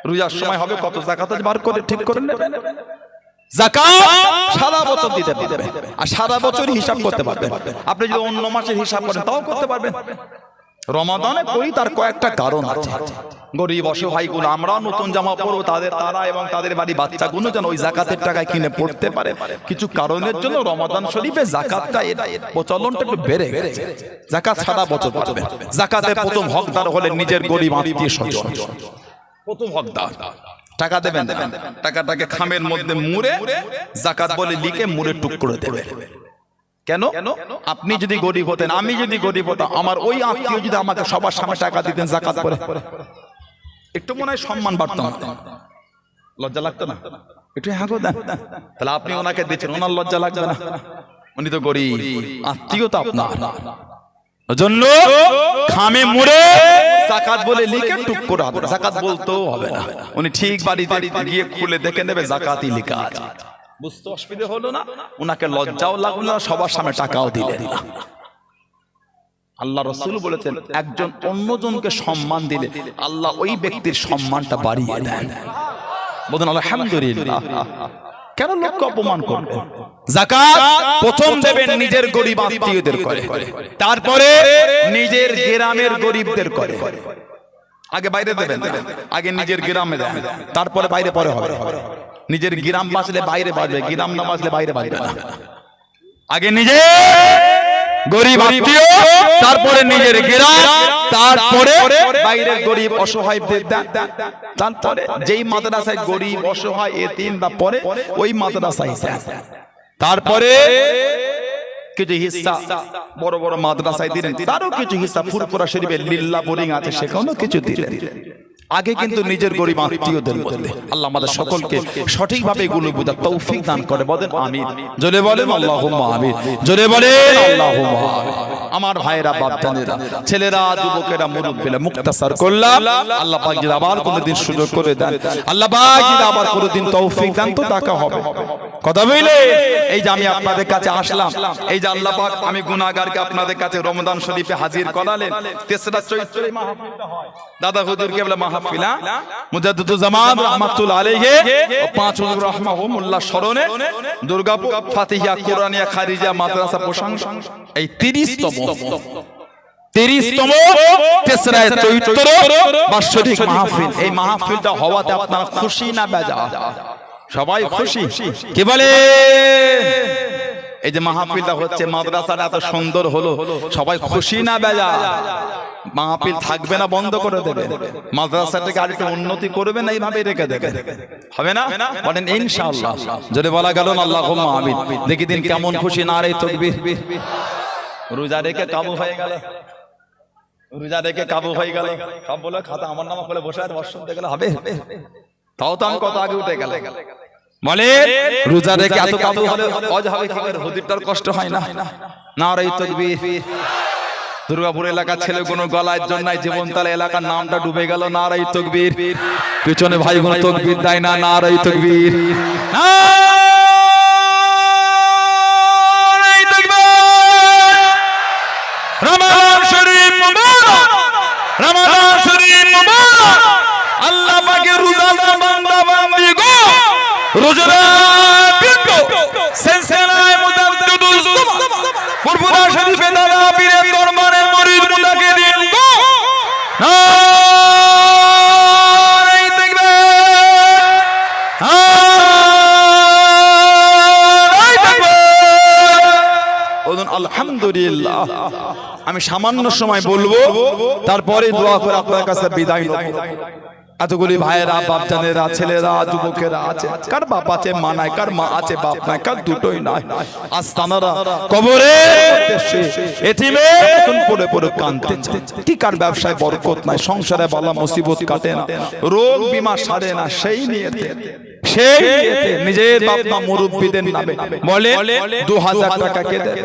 রোজার সময় হবে কত যাকাত বার করে ঠিক করে নেবেন। যাকাত সারা বছর দিতে পারবেন, আর সারা বছর হিসাব করতে পারবেন। আপনি যদি অন্য মাসের হিসাব করেন তাও করতে পারবেন। রমাদানে করি তার কয়েকটা কারণ আছে। গরিব অসহায়গুলো, আমরা নতুন জামা পরবো, তারা এবং তাদের বাড়ি বাচ্চাগুলো যেন ওই যাকাতের টাকায় কিনে পড়তে পারে। কিছু কারণের জন্য রমাদান শরীফে যাকাতটা প্রচলনটা একটু বেড়ে গেছে। যাকাত সারা বছর পাবে। যাকাতের প্রথম হকদার হলেন নিজের গরিব আত্মীয় স্বজন। প্রথম হকদার টাকা দেবেন, টাকাটাকে খামের মধ্যে মুড়ে যাকাত বলে লিখে মুড়ে টুক করে দেবেন। কেন? আপনি যদি গরিব হতেন, আমি যদি গরিব হতাম, আমার ওই আত্মীয় যদি আমাকে সবার সামনে টাকা দিতেন যাকাত করে, একটু মনে হয় সম্মান বাড়তো না, লজ্জা লাগতো না? একটু হ্যাঁ গো দেন, তাহলে আপনি ওনাকে দিচ্ছেন, ওনার লজ্জা লাগবে না? উনি তো গরিব, আত্মীয় তো আপনার, জন্য খামে মুড়ে যাকাত বলে লিখে টুক করে হবে। যাকাত বলতেও হবে না, উনি ঠিক বাড়িতে গিয়ে খুলে দেখে নেবে যাকাতই লেখা আছে। বুঝতে অসুবিধা হলো না? উনাকে লজ্জাও লাগলো না, সবার সামনে টাকাও দিলেন না। আল্লাহ রাসূল বলেছেন, একজন অন্যজনকে সম্মান দিলে আল্লাহ ওই ব্যক্তির সম্মানটা বাড়িয়ে দেন। বলুন আলহামদুলিল্লাহ। কেন লোককে অপমান করবেন? যাকাত প্রথম দেবেন নিজের গরিব আত্মীয়দের করে, তারপরে নিজের গ্রামের গরিবদের করে। আগে বাইরে দেবেন, আগে নিজের গ্রামে দেন, তারপরে বাইরে পরে হবে। নিজের গ্রাম বাঁচলে বাইরে বাঁচবে, গ্রাম না বাঁচলে বাইরে বাঁচবে না। আগে নিজে গরিব আত্মীয়, তারপরে নিজের গ্রাম, তারপরে বাইরের গরিব অসহায়দের দেন, তারপরে যেই মাদ্রাসায় গরিব অসহায় এতিম বা পড়ে ওই মাদ্রাসায় দেন, তারপরে কিছু হিস্সা বড় বড় মাদ্রাসায় দিলেন, তারও কিছু হিস্সা ফুরফুরা শরীফে লিল্লাহ বোরিং আছে সেখানেও কিছু দিলেন। আগে কিন্তু নিজের গরিব আত্মীয়দের মধ্যে। আল্লাহ আমাদের সকলকে সঠিকভাবে এগুলো বোঝার তৌফিক দান করে, বলেন আমিন। জোরে বলেন আল্লাহুম্মা আমিন। জোরে বলেন আল্লাহুম্মা আমিন। আমার ভাইরা, বাপজানেরা, ছেলেরা, যুবকেরা, মুরব্বিরা, মুক্তাসার করলাম। আল্লাহ পাক যদি আবার কোনদিন সুযোগ করে দেন, আল্লাহ পাক যদি আবার কোনদিন তৌফিক দেন, তো দেখা হবে। কথা বলে এই যে আমি আপনাদের কাছে আসলাম, এই যে আল্লাহ পাক আমি গুনাহগারকে আপনাদের কাছে রমজান শরীফে হাজির করালেন। তেসরা চৈত্রে মাহফিলটা হয়, দাদা হুজুর কেবলা মাহফিলা মুজাদ্দিদুল জামান রাহমাতুল্লাহ আলাইহি ও 5 হুজুর রাহমাহুল্লাহ স্মরণে দুর্গাপুর ফাতিহা কুরআনিয়া খারিজা মাদ্রাসা প্রশংসা এই 30তম তেসরা চৈত্র বাৎসরিক মাহফিল। এই মাহফিলটা হওয়াতে আপনারা খুশি না বেজা? সবাই খুশি। কি বলে? এই যে মাহফিলটা হচ্ছে, মাদ্রাসাটা এত সুন্দর হলো, সবাই খুশি না বেজা? মাহফিল থাকবে না, বন্ধ করে দেবে? মাদ্রাসাটাকে আরেকটু উন্নতি করবে না, এইভাবে রেখে দেবে? হবে না? বলেন ইনশাআল্লাহ। যদি বলা গেল না আল্লাহুম্মা আমিন। দেখি দিন কেমন খুশি, নারে তাকবীর। রোজা রেখে কাবু হয়ে গেল, রোজা রেখে কাবু হয়ে গেল। সব বলে খাতা আমার নামে খুলে বসে আছে, বর্ষণ দেখলে হবে? তাও তো আমি কত আগে উঠে গেল। বলে রোজা রেখে এত কাবু হলে অজ হবে কি করে? হুজুরটার কষ্ট হয় না? নারে তাকবীর। দুর্গাপুর এলাকার ছেলেগুলো গলায় জন্য জীবনতলা এলাকার নামটা ডুবে গেল। নারে তাকবীর। পিছনে ভাইগুলো তাকবীর দেয় না? নারে তাকবীর। রোজনা বিন্দু সেলসেলায় মুদাদ্দুদুল পুরপুরা শরীফে দাদা পীরের দরবারের murid মুতাকিদিন গো নারায়ে তাকবীর নারায়ে তাকবীর ওজন আলহামদুলিল্লাহ। আমি সামান্য সময় বলবো, তারপরে দোয়া করে আপনার কাছে বিদায় নেব। এতগুলি ভাইয়েরা, বাপজানেরা, ছেলেরা, যুবকেরা আছে, কার বাপ আছে মা নাই, কার মা আছে বাপ নাই, কার দুটোই নাই। আস্তানারা কবরে এতিমের মতন পড়ে পড়ে কাঁদতেছে। কি কার ব্যবসায় বরকত নাই, সংসারে বালা মুসিবত কাটে না, রোগ বিমা সারে না, সেই নিয়েতে নিজের বাপ মা মুরব্বিদের নামে বলে 2000 টাকা কে দেবে।